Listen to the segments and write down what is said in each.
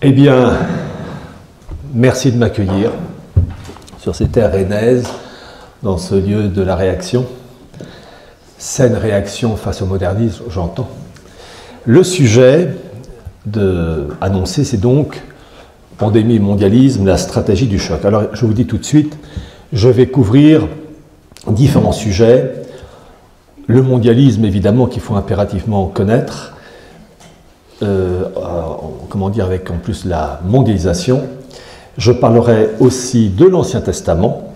Eh bien, merci de m'accueillir sur ces terres rennaises, dans ce lieu de la réaction. Saine réaction face au modernisme, j'entends. Le sujet annoncé, c'est donc pandémie, mondialisme, la stratégie du choc. Alors, je vous dis tout de suite, je vais couvrir différents sujets. Le mondialisme, évidemment, qu'il faut impérativement connaître. Comment dire, avec en plus la mondialisation. Je parlerai aussi de l'Ancien Testament,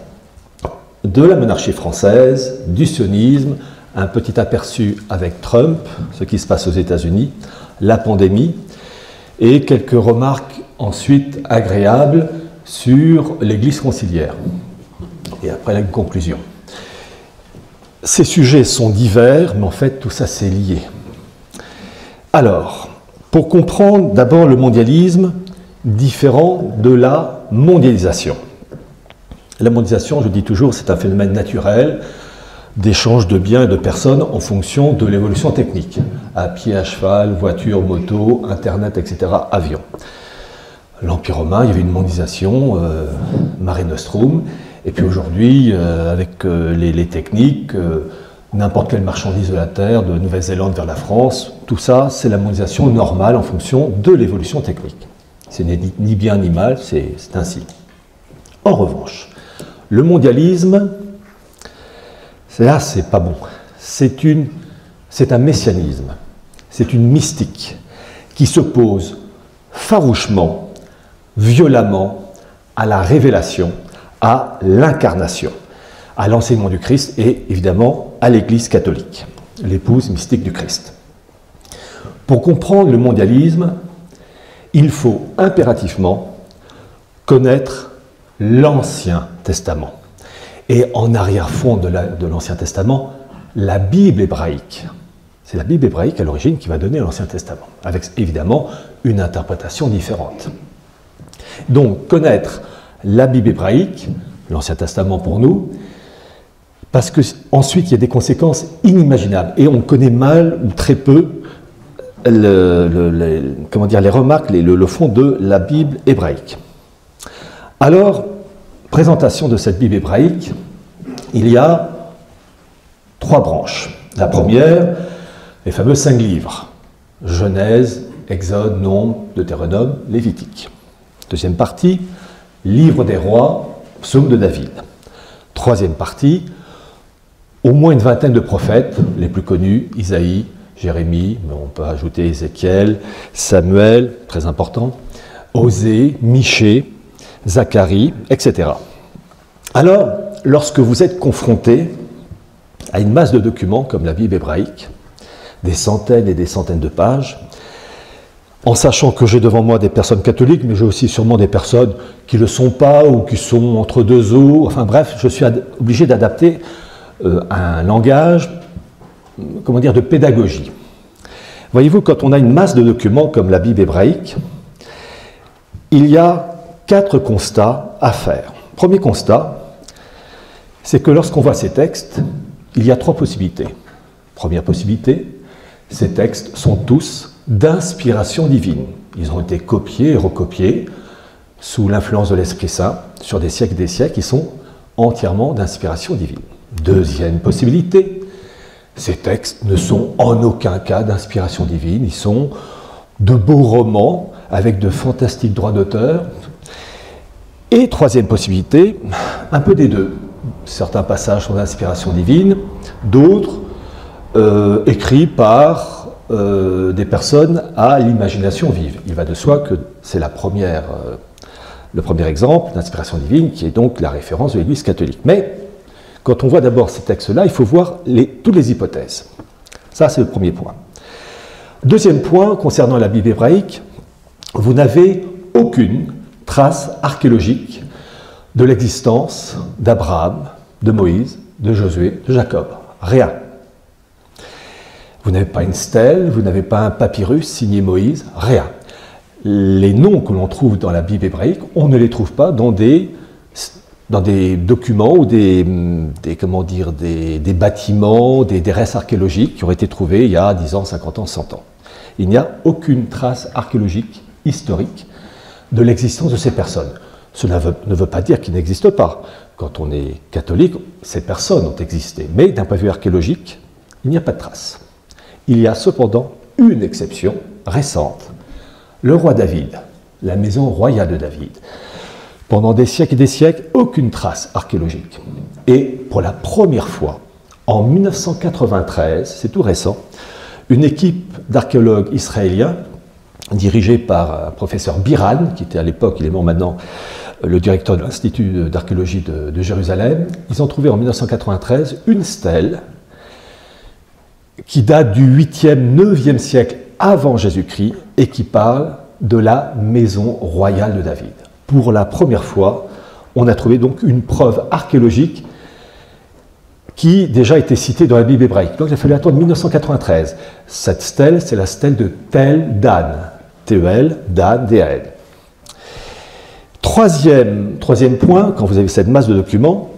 de la monarchie française, du sionisme, un petit aperçu avec Trump, ce qui se passe aux États-Unis, la pandémie, et quelques remarques ensuite agréables sur l'Église conciliaire. Et après la conclusion. Ces sujets sont divers, mais en fait tout ça c'est lié. Alors, pour comprendre d'abord le mondialisme différent de la mondialisation. La mondialisation, je dis toujours, c'est un phénomène naturel d'échange de biens et de personnes en fonction de l'évolution technique. À pied, à cheval, voiture, moto, internet, etc., avion. L'Empire romain, il y avait une mondialisation, Mare Nostrum, et puis aujourd'hui, avec les techniques, n'importe quelle marchandise de la Terre, de Nouvelle-Zélande vers la France, tout ça, c'est la mondialisation normale en fonction de l'évolution technique. Ce n'est ni bien ni mal, c'est ainsi. En revanche, le mondialisme, là, c'est pas bon. C'est un messianisme, c'est une mystique qui s'oppose farouchement, violemment à la révélation, à l'incarnation, à l'enseignement du Christ et évidemment à l'Église catholique, l'épouse mystique du Christ. Pour comprendre le mondialisme, il faut impérativement connaître l'Ancien Testament. Et en arrière-fond de l'Ancien Testament, la Bible hébraïque. C'est la Bible hébraïque à l'origine qui va donner l'Ancien Testament, avec évidemment une interprétation différente. Donc, connaître la Bible hébraïque, l'Ancien Testament pour nous, parce qu'ensuite il y a des conséquences inimaginables, et on connaît mal ou très peu les remarques, le fond de la Bible hébraïque. Alors, présentation de cette Bible hébraïque, il y a 3 branches. La première, les fameux 5 livres, Genèse, Exode, Nombre, Deutéronome, Lévitique. Deuxième partie, Livre des rois, Psaume de David. Troisième partie, au moins une vingtaine de prophètes, les plus connus, Isaïe, Jérémie, mais on peut ajouter Ézéchiel, Samuel, très important, Osée, Michée, Zacharie, etc. Alors, lorsque vous êtes confronté à une masse de documents comme la Bible hébraïque, des centaines et des centaines de pages, en sachant que j'ai devant moi des personnes catholiques, mais j'ai aussi sûrement des personnes qui ne le sont pas ou qui sont entre deux eaux, enfin bref, je suis obligé d'adapter un langage, comment dire, de pédagogie. Voyez-vous, quand on a une masse de documents comme la Bible hébraïque, il y a 4 constats à faire. Premier constat, c'est que lorsqu'on voit ces textes, il y a 3 possibilités. Première possibilité, ces textes sont tous d'inspiration divine. Ils ont été copiés et recopiés sous l'influence de l'Esprit Saint sur des siècles et des siècles, ils sont entièrement d'inspiration divine. Deuxième possibilité, ces textes ne sont en aucun cas d'inspiration divine, ils sont de beaux romans avec de fantastiques droits d'auteur. Et troisième possibilité, un peu des deux. Certains passages sont d'inspiration divine, d'autres écrits par des personnes à l'imagination vive. Il va de soi que c'est le premier exemple d'inspiration divine qui est donc la référence de l'Église catholique. Mais quand on voit d'abord ces textes-là, il faut voir toutes les hypothèses. Ça, c'est le premier point. Deuxième point, concernant la Bible hébraïque, vous n'avez aucune trace archéologique de l'existence d'Abraham, de Moïse, de Josué, de Jacob. Rien. Vous n'avez pas une stèle, vous n'avez pas un papyrus signé Moïse, rien. Les noms que l'on trouve dans la Bible hébraïque, on ne les trouve pas dans des documents ou des bâtiments, des restes archéologiques qui auraient été trouvés il y a 10 ans, 50 ans, 100 ans. Il n'y a aucune trace archéologique historique de l'existence de ces personnes. Cela ne veut pas dire qu'ils n'existent pas. Quand on est catholique, ces personnes ont existé. Mais d'un point de vue archéologique, il n'y a pas de traces. Il y a cependant une exception récente. Le roi David, la maison royale de David. Pendant des siècles, aucune trace archéologique. Et pour la première fois, en 1993, c'est tout récent, une équipe d'archéologues israéliens, dirigée par un professeur Biran, qui était à l'époque, il est mort maintenant, le directeur de l'Institut d'archéologie de Jérusalem, ils ont trouvé en 1993 une stèle qui date du 8e, 9e siècle avant Jésus-Christ et qui parle de la maison royale de David. Pour la première fois, on a trouvé donc une preuve archéologique qui déjà était citée dans la Bible hébraïque. Donc il a fallu attendre 1993. Cette stèle, c'est la stèle de Tel Dan, T-E-L, Dan, D-A-N. Troisième point, quand vous avez cette masse de documents,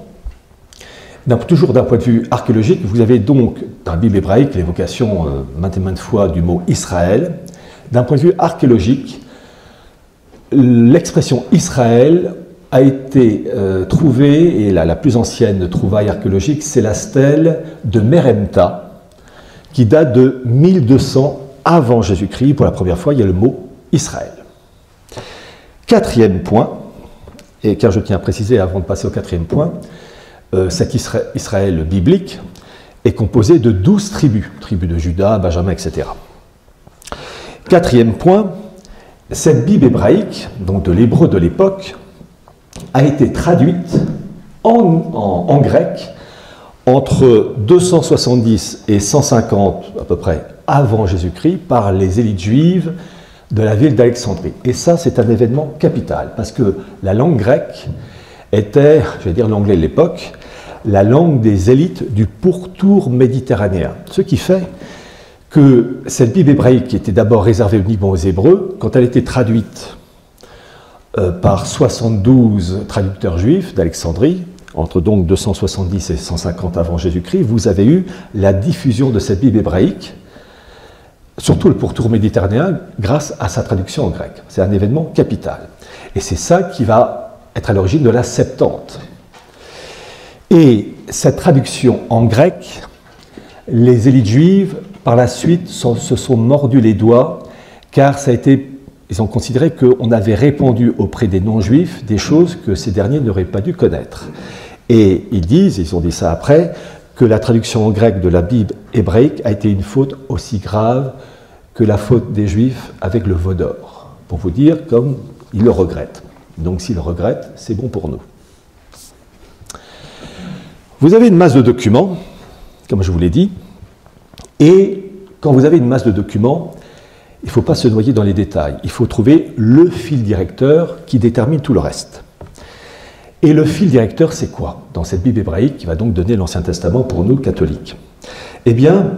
toujours d'un point de vue archéologique, vous avez donc dans la Bible hébraïque l'évocation maintes et maintes fois du mot Israël. D'un point de vue archéologique, l'expression Israël a été trouvée, et la plus ancienne trouvaille archéologique, c'est la stèle de Meremta, qui date de 1200 avant Jésus-Christ. Pour la première fois, il y a le mot Israël. Quatrième point, et car je tiens à préciser avant de passer au quatrième point, cet Israël biblique est composé de 12 tribus, tribus de Juda, Benjamin, etc. Quatrième point, cette Bible hébraïque, donc de l'hébreu de l'époque, a été traduite en grec entre 270 et 150 à peu près avant Jésus-Christ par les élites juives de la ville d'Alexandrie. Et ça, c'est un événement capital, parce que la langue grecque était, je vais dire l'anglais de l'époque, la langue des élites du pourtour méditerranéen. Ce qui fait que cette Bible hébraïque, qui était d'abord réservée uniquement aux Hébreux, quand elle était traduite par 72 traducteurs juifs d'Alexandrie, entre donc 270 et 150 avant Jésus-Christ, vous avez eu la diffusion de cette Bible hébraïque, surtout le pourtour méditerranéen, grâce à sa traduction en grec. C'est un événement capital. Et c'est ça qui va être à l'origine de la Septante. Et cette traduction en grec, les élites juives, par la suite, se sont mordus les doigts, car ils ont considéré qu'on avait répandu auprès des non-juifs des choses que ces derniers n'auraient pas dû connaître. Et ils ont dit ça après, que la traduction en grec de la Bible hébraïque a été une faute aussi grave que la faute des Juifs avec le veau d'or. Pour vous dire comme ils le regrettent. Donc s'ils le regrettent, c'est bon pour nous. Vous avez une masse de documents, comme je vous l'ai dit, et quand vous avez une masse de documents, il ne faut pas se noyer dans les détails. Il faut trouver le fil directeur qui détermine tout le reste. Et le fil directeur, c'est quoi dans cette Bible hébraïque qui va donc donner l'Ancien Testament pour nous, catholiques? Eh bien,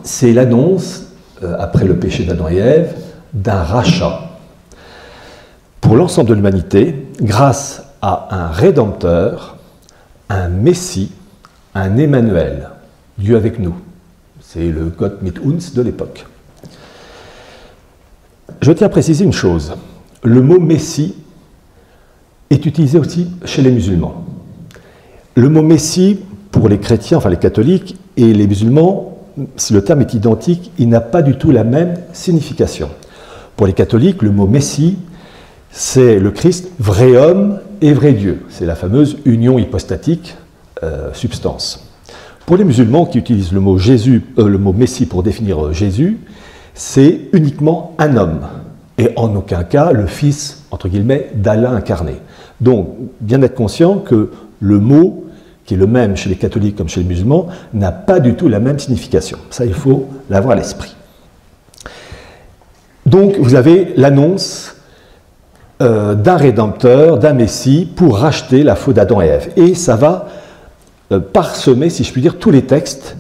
c'est l'annonce, après le péché d'Adam et Ève, d'un rachat pour l'ensemble de l'humanité grâce à un Rédempteur, un Messie, un Emmanuel, Dieu avec nous. C'est le Gott mit uns de l'époque. Je tiens à préciser une chose. Le mot Messie est utilisé aussi chez les musulmans. Le mot Messie, pour les chrétiens, enfin les catholiques, et les musulmans, si le terme est identique, il n'a pas du tout la même signification. Pour les catholiques, le mot Messie, c'est le Christ, vrai homme et vrai Dieu. C'est la fameuse union hypostatique, substance. Pour les musulmans qui utilisent le mot Messie pour définir Jésus, c'est uniquement un homme, et en aucun cas le fils, entre guillemets, d'Allah incarné. Donc, bien être conscient que le mot, qui est le même chez les catholiques comme chez les musulmans, n'a pas du tout la même signification. Ça, il faut l'avoir à l'esprit. Donc, vous avez l'annonce d'un Rédempteur, d'un Messie, pour racheter la faute d'Adam et Ève. Et ça va parsemer, si je puis dire, tous les textes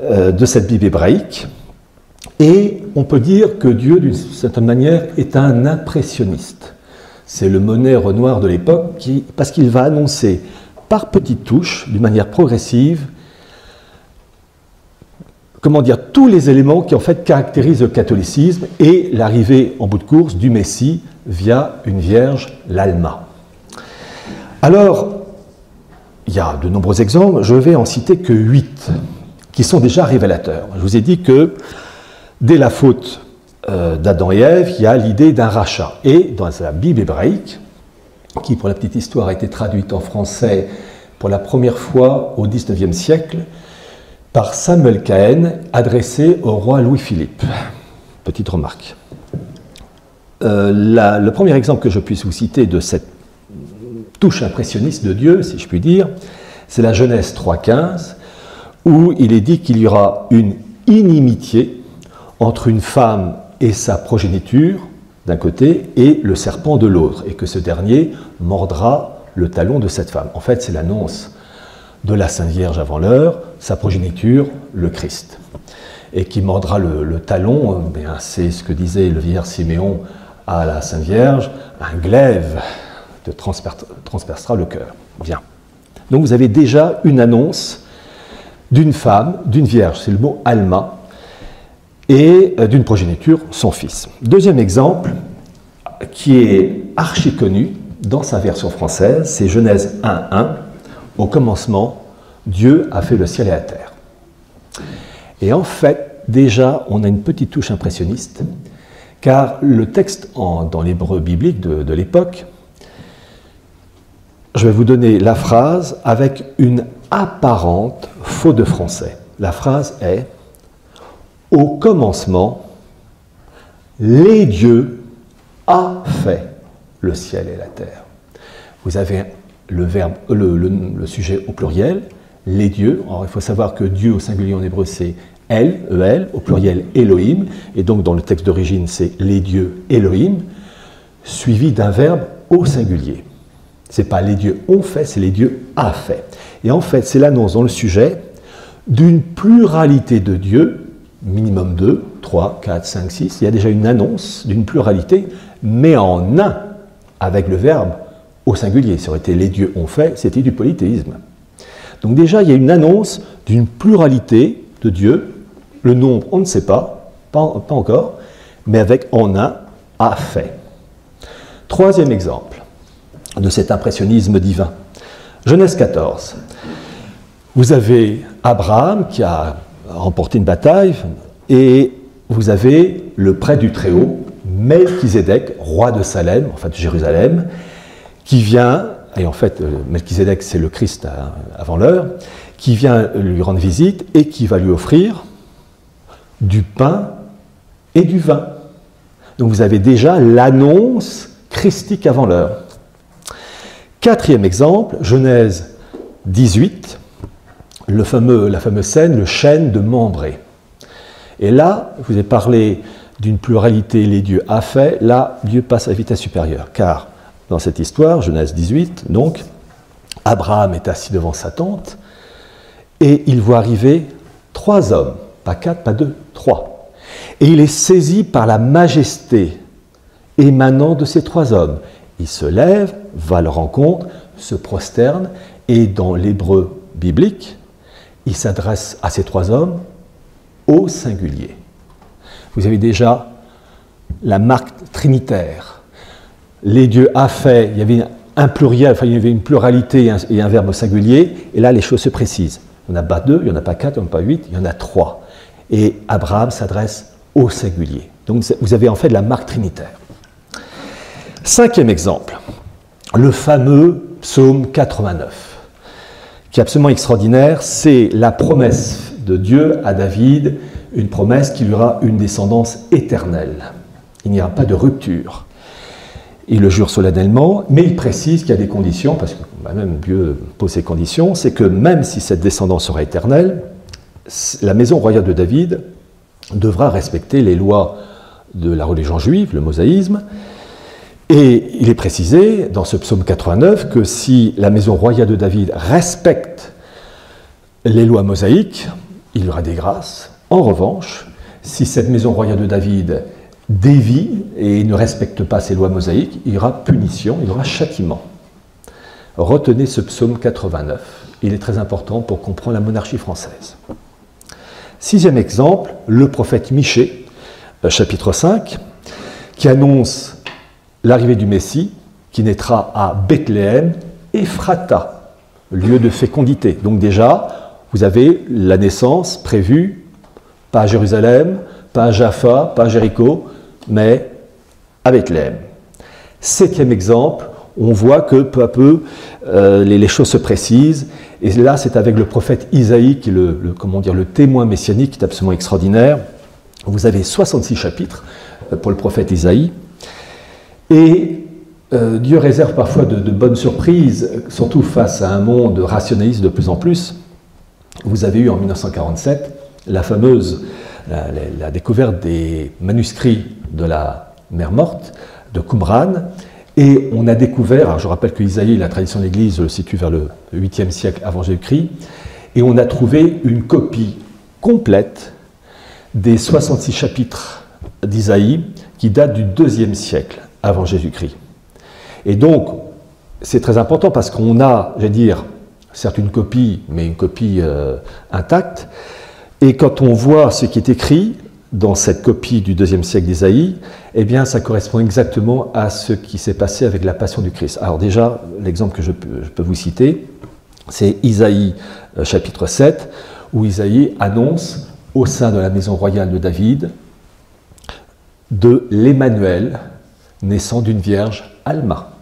de cette Bible hébraïque. Et on peut dire que Dieu, d'une certaine manière, est un impressionniste. C'est le Monet-Renoir de l'époque, parce qu'il va annoncer par petites touches, d'une manière progressive, comment dire, tous les éléments qui en fait caractérisent le catholicisme et l'arrivée en bout de course du Messie via une vierge, l'Alma. Alors, il y a de nombreux exemples, je vais en citer que 8, qui sont déjà révélateurs. Je vous ai dit que dès la faute d'Adam et Ève, il y a l'idée d'un rachat. Et dans la Bible hébraïque, qui pour la petite histoire a été traduite en français pour la première fois au XIXe siècle, par Samuel Cahen, adressé au roi Louis-Philippe. Petite remarque. Le premier exemple que je puisse vous citer de cette touche impressionniste de Dieu, si je puis dire, c'est la Genèse 3,15, où il est dit qu'il y aura une inimitié entre une femme et sa progéniture d'un côté et le serpent de l'autre, et que ce dernier mordra le talon de cette femme. En fait, c'est l'annonce de la Sainte Vierge avant l'heure, sa progéniture, le Christ. Et qui mordra le talon, c'est ce que disait le vieillard Siméon à la Sainte Vierge, un glaive te transpercera le cœur. Bien. Donc vous avez déjà une annonce d'une femme, d'une vierge, c'est le mot Alma, et d'une progéniture, son fils. Deuxième exemple, qui est archi connu dans sa version française, c'est Genèse 1,1. Au commencement, Dieu a fait le ciel et la terre. Et en fait, déjà, on a une petite touche impressionniste, car le texte dans l'hébreu biblique de l'époque, je vais vous donner la phrase avec une apparente faute de français. La phrase est « Au commencement, les dieux a fait le ciel et la terre ». Vous avez le verbe, le sujet au pluriel, les dieux. Alors, il faut savoir que Dieu au singulier en hébreu c'est El, E-L, au pluriel Elohim, et donc dans le texte d'origine c'est les dieux Elohim, suivi d'un verbe au singulier. Ce n'est pas les dieux ont fait, c'est les dieux a fait. Et en fait, c'est l'annonce dans le sujet d'une pluralité de dieux, minimum 2, 3, 4, 5, 6. Il y a déjà une annonce d'une pluralité, mais en un, avec le verbe au singulier. Ça aurait été les dieux ont fait, c'était du polythéisme. Donc déjà, il y a une annonce d'une pluralité de dieux. Le nombre, on ne sait pas encore, mais avec en un, a fait. Troisième exemple de cet impressionnisme divin. Genèse 14. Vous avez Abraham qui a remporté une bataille et vous avez le prêtre du Très-Haut, Melchizedek, roi de Salem, enfin de Jérusalem, qui vient, et en fait Melchizedek c'est le Christ avant l'heure, qui vient lui rendre visite et qui va lui offrir du pain et du vin. Donc vous avez déjà l'annonce christique avant l'heure. Quatrième exemple, Genèse 18, la fameuse scène, le chêne de Mambré. Et là, je vous ai parlé d'une pluralité, les dieux a fait, là, Dieu passe à la vitesse supérieure. Car dans cette histoire, Genèse 18, donc, Abraham est assis devant sa tente et il voit arriver 3 hommes, pas 4, pas 2, 3. Et il est saisi par la majesté émanant de ces 3 hommes. Il se lève, va à leur rencontre, se prosterne, et dans l'hébreu biblique, il s'adresse à ces 3 hommes au singulier. Vous avez déjà la marque trinitaire. Les dieux a fait, il y avait un pluriel, enfin il y avait une pluralité et un verbe singulier, et là les choses se précisent. Il n'y en a pas 2, il n'y en a pas 4, il n'y en a pas 8, il y en a 3. Et Abraham s'adresse au singulier. Donc vous avez en fait la marque trinitaire. 5e exemple, le fameux psaume 89, qui est absolument extraordinaire. C'est la promesse de Dieu à David, une promesse qu'il y aura une descendance éternelle. Il n'y aura pas de rupture. Il le jure solennellement, mais il précise qu'il y a des conditions, parce que même Dieu pose ces conditions, c'est que même si cette descendance sera éternelle, la maison royale de David devra respecter les lois de la religion juive, le mosaïsme. Et il est précisé dans ce psaume 89 que si la maison royale de David respecte les lois mosaïques, il y aura des grâces. En revanche, si cette maison royale de David dévie et ne respecte pas ces lois mosaïques, il y aura punition, il y aura châtiment. Retenez ce psaume 89. Il est très important pour comprendre la monarchie française. Sixième exemple, le prophète Michée, chapitre 5, qui annonce l'arrivée du Messie, qui naîtra à Bethléem, Ephrata, lieu de fécondité. Donc déjà, vous avez la naissance prévue, pas à Jérusalem, pas à Jaffa, pas à Jéricho, mais à Bethléem. Septième exemple, on voit que peu à peu, les choses se précisent. Et là, c'est avec le prophète Isaïe, qui est le témoin messianique, qui est absolument extraordinaire. Vous avez 66 chapitres pour le prophète Isaïe. Et Dieu réserve parfois de bonnes surprises, surtout face à un monde rationaliste de plus en plus. Vous avez eu en 1947 la fameuse la découverte des manuscrits de la mer Morte, de Qumran, et on a découvert, alors je rappelle que Isaïe, la tradition de l'Église, le situe vers le 8e siècle avant Jésus-Christ, et on a trouvé une copie complète des 66 chapitres d'Isaïe qui datent du 2e siècle avant Jésus-Christ. Et donc, c'est très important parce qu'on a, j'allais dire, certes une copie, mais une copie intacte, et quand on voit ce qui est écrit dans cette copie du 2e siècle d'Isaïe, eh bien, ça correspond exactement à ce qui s'est passé avec la Passion du Christ. Alors déjà, l'exemple que je peux vous citer, c'est Isaïe chapitre 7, où Isaïe annonce au sein de la maison royale de David de l'Emmanuel naissant d'une vierge Alma.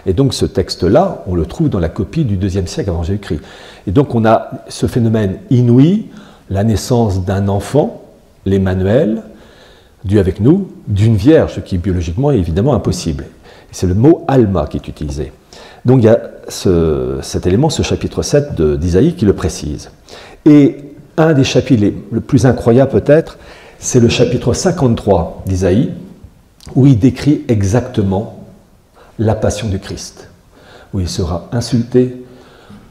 Et donc ce texte-là, on le trouve dans la copie du 2e siècle avant Jésus-Christ. Et donc on a ce phénomène inouï, la naissance d'un enfant, l'Emmanuel, Dieu avec nous, d'une vierge, ce qui biologiquement est évidemment impossible. C'est le mot Alma qui est utilisé. Donc il y a cet élément, ce chapitre 7 d'Isaïe qui le précise. Et un des chapitres le plus incroyable peut-être, c'est le chapitre 53 d'Isaïe, où il décrit exactement la passion du Christ, où il sera insulté,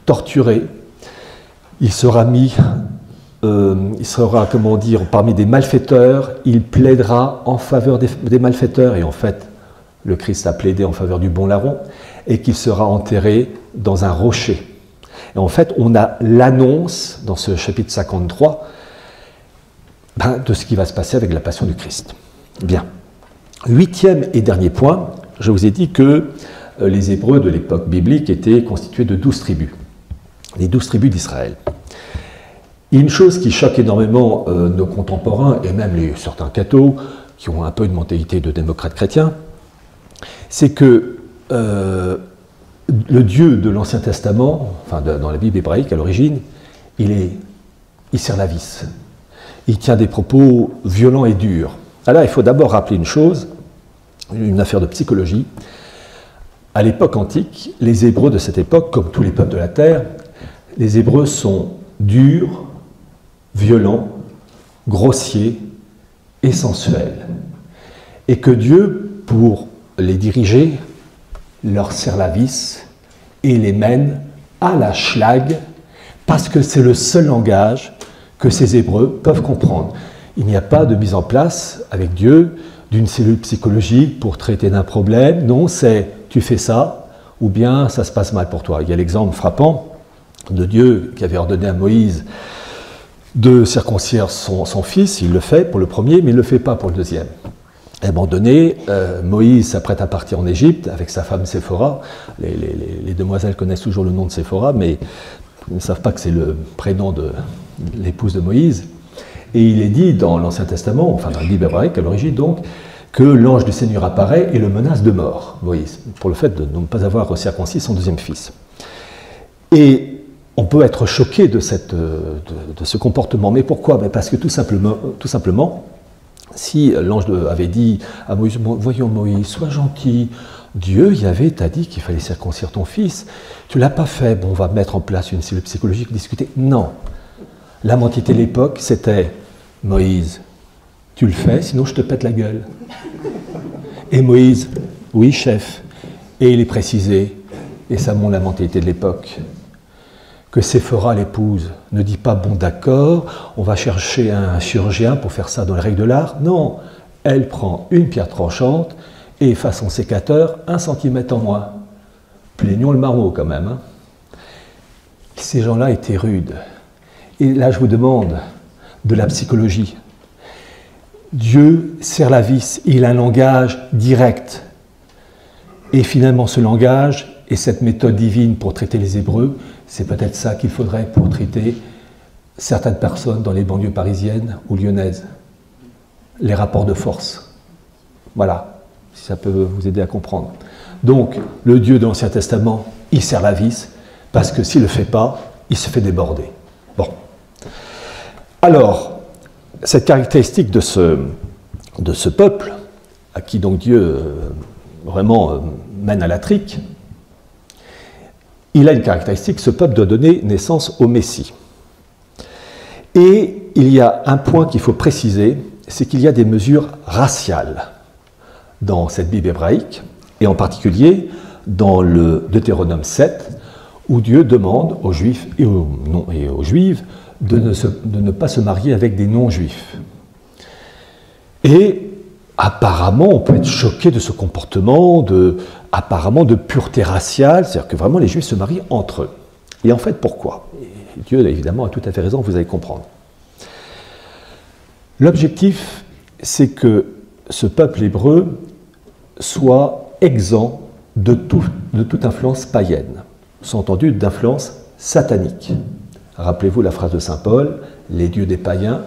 torturé, il sera mis, comment dire, parmi des malfaiteurs, il plaidera en faveur des malfaiteurs, et en fait, le Christ a plaidé en faveur du bon larron, et qu'il sera enterré dans un rocher. Et en fait, on a l'annonce, dans ce chapitre 53, de ce qui va se passer avec la passion du Christ. Bien. Huitième et dernier point, je vous ai dit que les Hébreux de l'époque biblique étaient constitués de 12 tribus, les 12 tribus d'Israël. Une chose qui choque énormément nos contemporains, et même certains cathos, qui ont un peu une mentalité de démocrates chrétiens, c'est que le Dieu de l'Ancien Testament, enfin dans la Bible hébraïque à l'origine, il serre la vis. Il tient des propos violents et durs. Alors il faut d'abord rappeler une chose, une affaire de psychologie. À l'époque antique, les Hébreux de cette époque, comme tous les peuples de la terre, les Hébreux sont durs, violents, grossiers et sensuels. Et que Dieu, pour les diriger, leur serre la vis et les mène à la schlag, parce que c'est le seul langage que ces Hébreux peuvent comprendre. Il n'y a pas de mise en place avec Dieu d'une cellule psychologique pour traiter d'un problème. Non, c'est tu fais ça, ou bien ça se passe mal pour toi. Il y a l'exemple frappant de Dieu qui avait ordonné à Moïse de circoncire son fils. Il le fait pour le premier, mais il ne le fait pas pour le deuxième. À un moment donné, Moïse s'apprête à partir en Égypte avec sa femme Séphora. Les demoiselles connaissent toujours le nom de Séphora, mais ne savent pas que c'est le prénom de l'épouse de Moïse. Et il est dit dans l'Ancien Testament, enfin dans la Bible hébraïque à l'origine donc, que l'ange du Seigneur apparaît et le menace de mort, Moïse, pour le fait de ne pas avoir circoncis son deuxième fils. Et on peut être choqué de ce comportement. Mais pourquoi? Parce que tout simplement, si l'ange avait dit à Moïse, voyons Moïse, sois gentil, Dieu, Yahvé, t'a dit qu'il fallait circoncire ton fils, tu ne l'as pas fait, bon, on va mettre en place une cellule psychologique, discuter. Non. La mentalité de l'époque, c'était Moïse, tu le fais, sinon je te pète la gueule. Et Moïse, oui, chef. Et il est précisé, et ça montre la mentalité de l'époque, que Séphora, l'épouse, ne dit pas bon d'accord, on va chercher un chirurgien pour faire ça dans les règles de l'art. Non, elle prend une pierre tranchante et façon sécateur, 1 centimètre en moins. Plaignons le marmot quand même. Hein. Ces gens-là étaient rudes. Et là, je vous demande, de la psychologie. Dieu serre la vis, il a un langage direct. Et finalement, ce langage et cette méthode divine pour traiter les Hébreux, c'est peut-être ça qu'il faudrait pour traiter certaines personnes dans les banlieues parisiennes ou lyonnaises. Les rapports de force. Voilà, si ça peut vous aider à comprendre. Donc, le Dieu de l'Ancien Testament, il serre la vis, parce que s'il ne le fait pas, il se fait déborder. Bon. Alors, cette caractéristique de ce peuple, à qui donc Dieu vraiment mène à la trique, il a une caractéristique, ce peuple doit donner naissance au Messie. Et il y a un point qu'il faut préciser, c'est qu'il y a des mesures raciales dans cette Bible hébraïque, et en particulier dans le Deutéronome 7, où Dieu demande aux Juifs et aux Juives de ne pas se marier avec des non-Juifs. Et apparemment, on peut être choqué de ce comportement, apparemment de pureté raciale, c'est-à-dire que vraiment les Juifs se marient entre eux. Et en fait, pourquoi ? Et Dieu, évidemment, a tout à fait raison, vous allez comprendre. L'objectif, c'est que ce peuple hébreu soit exempt de toute influence païenne, sous-entendu d'influence satanique. Rappelez-vous la phrase de saint Paul, « Les dieux des païens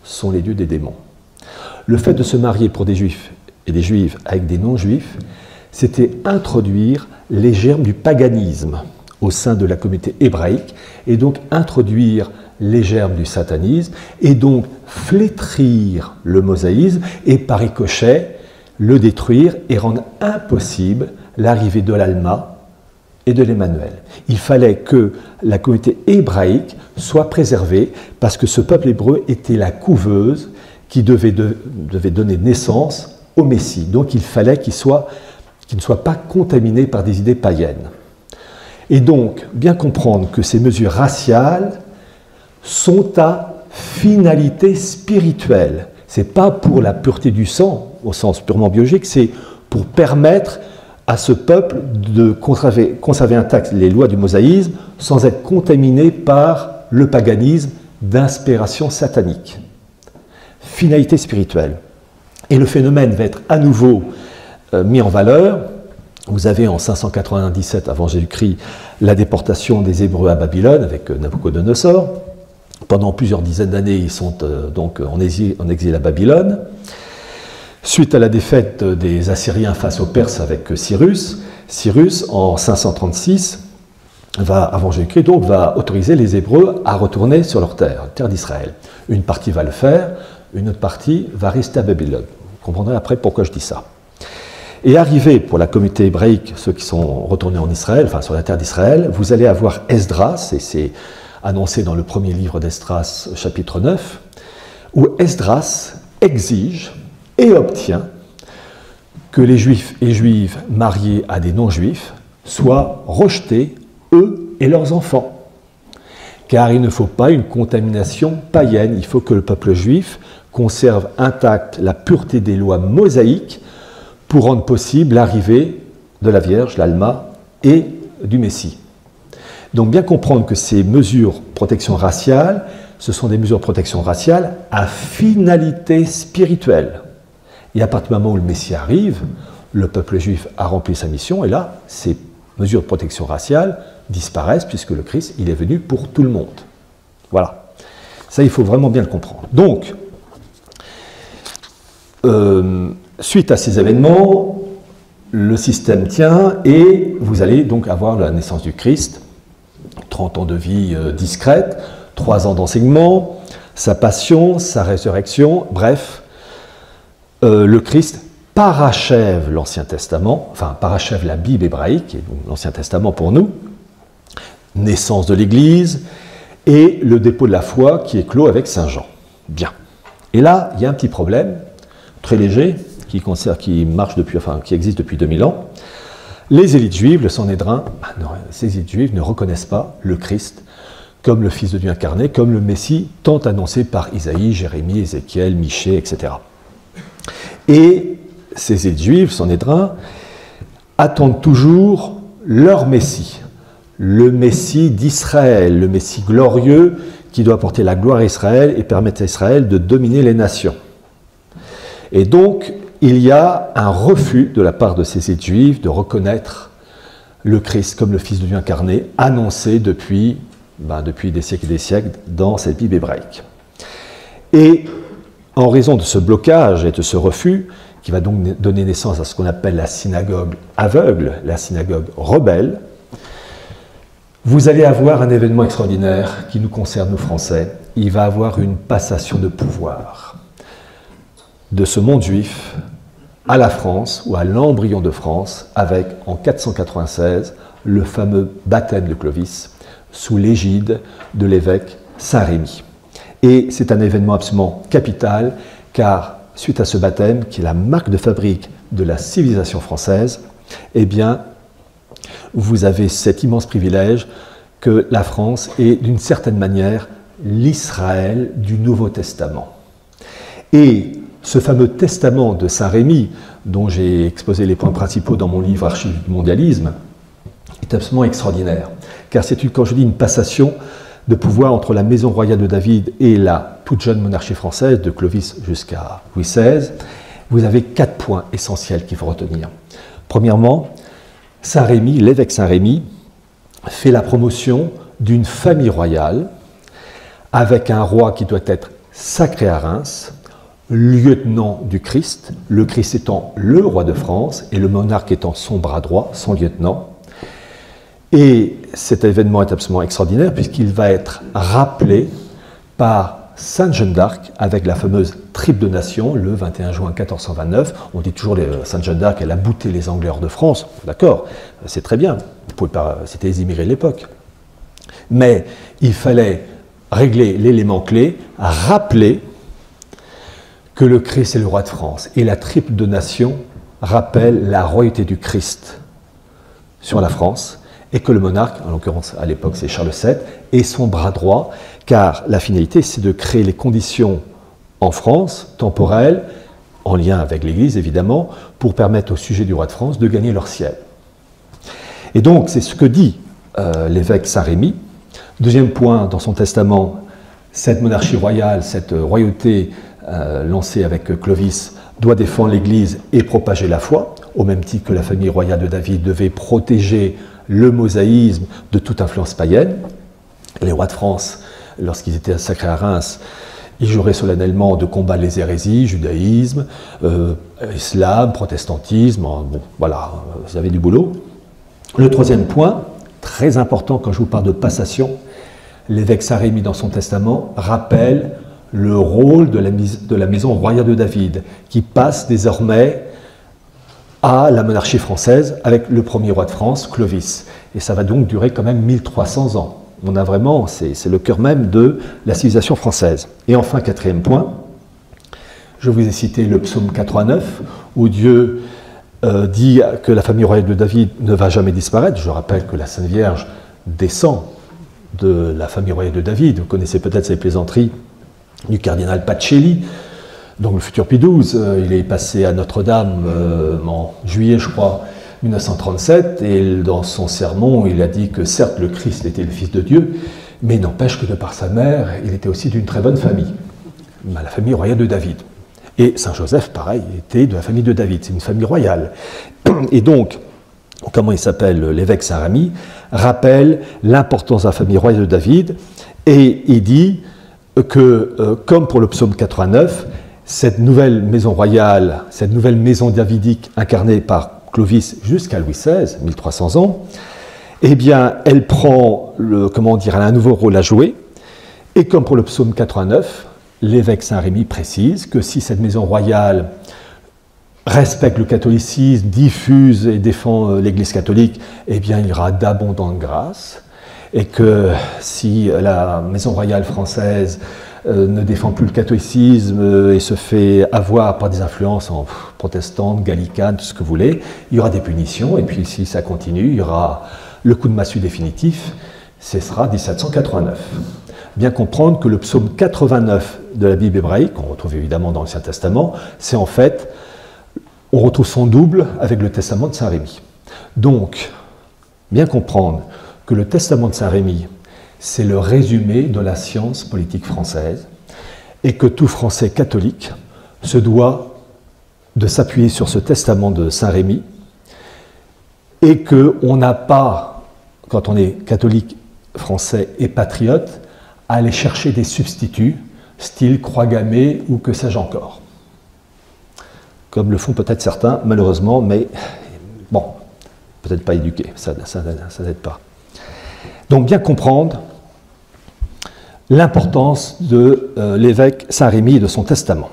sont les dieux des démons ». Le fait de se marier pour des juifs et des juives avec des non-juifs, c'était introduire les germes du paganisme au sein de la communauté hébraïque, et donc introduire les germes du satanisme, et donc flétrir le mosaïsme, et par ricochet, le détruire et rendre impossible l'arrivée de l'Alma et de l'Emmanuel. Il fallait que la communauté hébraïque soit préservée, parce que ce peuple hébreu était la couveuse qui devait donner naissance au Messie. Donc il fallait qu'il ne soit pas contaminé par des idées païennes. Et donc, bien comprendre que ces mesures raciales sont à finalité spirituelle. Ce n'est pas pour la pureté du sang, au sens purement biologique, c'est pour permettre à ce peuple de conserver intactes les lois du mosaïsme sans être contaminé par le paganisme d'inspiration satanique. Finalité spirituelle. Et le phénomène va être à nouveau mis en valeur. Vous avez en 597 avant Jésus-Christ la déportation des Hébreux à Babylone avec Nabuchodonosor. Pendant plusieurs dizaines d'années, ils sont donc en exil à Babylone. Suite à la défaite des Assyriens face aux Perses avec Cyrus, en 536, avant Jésus-Christ, donc va autoriser les Hébreux à retourner sur leur terre d'Israël. Une partie va le faire, une autre partie va rester à Babylone. Vous comprendrez après pourquoi je dis ça. Et arrivé pour la communauté hébraïque, ceux qui sont retournés en Israël, enfin sur la terre d'Israël, vous allez avoir Esdras, et c'est annoncé dans le premier livre d'Esdras, chapitre 9, où Esdras exige et obtient que les Juifs et Juives mariés à des non-Juifs soient rejetés, eux et leurs enfants. Car il ne faut pas une contamination païenne, il faut que le peuple juif conserve intacte la pureté des lois mosaïques pour rendre possible l'arrivée de la Vierge, l'Alma, et du Messie. Donc bien comprendre que ces mesures de protection raciale, ce sont des mesures de protection raciale à finalité spirituelle. Et à partir du moment où le Messie arrive, le peuple juif a rempli sa mission, et là, ces mesures de protection raciale disparaissent, puisque le Christ, il est venu pour tout le monde. Voilà. Ça, il faut vraiment bien le comprendre. Donc, suite à ces événements, le système tient, et vous allez donc avoir la naissance du Christ, 30 ans de vie discrète, 3 ans d'enseignement, sa passion, sa résurrection, bref, le Christ parachève l'Ancien Testament, enfin parachève la Bible hébraïque, et l'Ancien Testament pour nous, naissance de l'Église, et le dépôt de la foi qui est clos avec Saint Jean. Bien. Et là, il y a un petit problème, très léger, qui marche depuis, enfin, qui existe depuis 2000 ans. Les élites juives, le Sanhédrin, ces élites juives ne reconnaissent pas le Christ comme le Fils de Dieu incarné, comme le Messie tant annoncé par Isaïe, Jérémie, Ézéchiel, Michée, etc. Et ces élites juives, Sanhédrin, attendent toujours leur Messie, le Messie d'Israël, le Messie glorieux qui doit apporter la gloire à Israël et permettre à Israël de dominer les nations. Et donc, il y a un refus de la part de ces élites juives de reconnaître le Christ comme le Fils de Dieu incarné, annoncé depuis des siècles et des siècles dans cette Bible hébraïque. Et en raison de ce blocage et de ce refus, qui va donc donner naissance à ce qu'on appelle la synagogue aveugle, la synagogue rebelle, vous allez avoir un événement extraordinaire qui nous concerne, nous Français. Il va avoir une passation de pouvoir de ce monde juif à la France, ou à l'embryon de France, avec, en 496, le fameux baptême de Clovis, sous l'égide de l'évêque Saint-Rémy. Et c'est un événement absolument capital, car suite à ce baptême, qui est la marque de fabrique de la civilisation française, eh bien, vous avez cet immense privilège que la France est, d'une certaine manière, l'Israël du Nouveau Testament. Et ce fameux testament de Saint-Rémy, dont j'ai exposé les points principaux dans mon livre Archives du mondialisme, est absolument extraordinaire. Car c'est, quand je dis une passation de pouvoir entre la maison royale de David et la toute jeune monarchie française, de Clovis jusqu'à Louis XVI, vous avez 4 points essentiels qu'il faut retenir. Premièrement, Saint-Rémy, l'évêque Saint-Rémy, fait la promotion d'une famille royale avec un roi qui doit être sacré à Reims, lieutenant du Christ, le Christ étant le roi de France et le monarque étant son bras droit, son lieutenant. Et cet événement est absolument extraordinaire puisqu'il va être rappelé par Sainte Jeanne d'Arc avec la fameuse triple donation le 21 juin 1429. On dit toujours Sainte Jeanne d'Arc, elle a bouté les Anglais hors de France. D'accord, c'est très bien, c'était les immigrés de l'époque. Mais il fallait régler l'élément clé, rappeler que le Christ est le roi de France. Et la triple donation rappelle la royauté du Christ sur la France, et que le monarque, en l'occurrence à l'époque c'est Charles VII, est son bras droit, car la finalité c'est de créer les conditions en France, temporelles, en lien avec l'Église évidemment, pour permettre aux sujets du roi de France de gagner leur ciel. Et donc c'est ce que dit l'évêque Saint-Rémy. Deuxième point dans son testament, cette monarchie royale, cette royauté lancée avec Clovis, doit défendre l'Église et propager la foi, au même titre que la famille royale de David devait protéger le mosaïsme de toute influence païenne. Les rois de France, lorsqu'ils étaient sacrés à Reims, ils juraient solennellement de combattre les hérésies, judaïsme, islam, protestantisme, bon, voilà, vous avez du boulot. Le troisième point, très important quand je vous parle de passation, l'évêque Saint-Rémy dans son testament rappelle le rôle de la maison royale de David, qui passe désormais à la monarchie française avec le premier roi de France, Clovis. Et ça va donc durer quand même 1300 ans. On a vraiment, c'est le cœur même de la civilisation française. Et enfin, quatrième point, je vous ai cité le psaume 89, où Dieu dit que la famille royale de David ne va jamais disparaître. Je rappelle que la Sainte Vierge descend de la famille royale de David. Vous connaissez peut-être ces plaisanteries du cardinal Pacelli, donc le futur Pie XII, il est passé à Notre-Dame en juillet, je crois, 1937, et dans son sermon, il a dit que certes le Christ était le Fils de Dieu, mais n'empêche que de par sa mère, il était aussi d'une très bonne famille, la famille royale de David. Et Saint Joseph, pareil, était de la famille de David, c'est une famille royale. Et donc, comment il s'appelle, l'évêque Saint-Rémy, rappelle l'importance de la famille royale de David, et il dit que, comme pour le psaume 89, cette nouvelle maison royale, cette nouvelle maison davidique incarnée par Clovis jusqu'à Louis XVI, 1300 ans, eh bien, elle prend, elle a un nouveau rôle à jouer. Et comme pour le psaume 89, l'évêque Saint-Rémy précise que si cette maison royale respecte le catholicisme, diffuse et défend l'Église catholique, eh bien, il y aura d'abondantes grâces. Et que si la maison royale française ne défend plus le catholicisme et se fait avoir par des influences protestantes, gallicanes, tout ce que vous voulez, il y aura des punitions, et puis si ça continue, il y aura le coup de massue définitif, ce sera 1789. Bien comprendre que le psaume 89 de la Bible hébraïque, qu'on retrouve évidemment dans l'Ancien Testament, c'est en fait, on retrouve son double avec le testament de Saint-Rémy. Donc, bien comprendre que le testament de Saint-Rémy, c'est le résumé de la science politique française, et que tout Français catholique se doit de s'appuyer sur ce testament de Saint-Rémy, et qu'on n'a pas, quand on est catholique français et patriote, à aller chercher des substituts, style croix gammée ou que sais-je encore. Comme le font peut-être certains, malheureusement, mais bon, peut-être pas éduqués, ça n'aide pas. Donc bien comprendre l'importance de l'évêque Saint-Rémy et de son testament.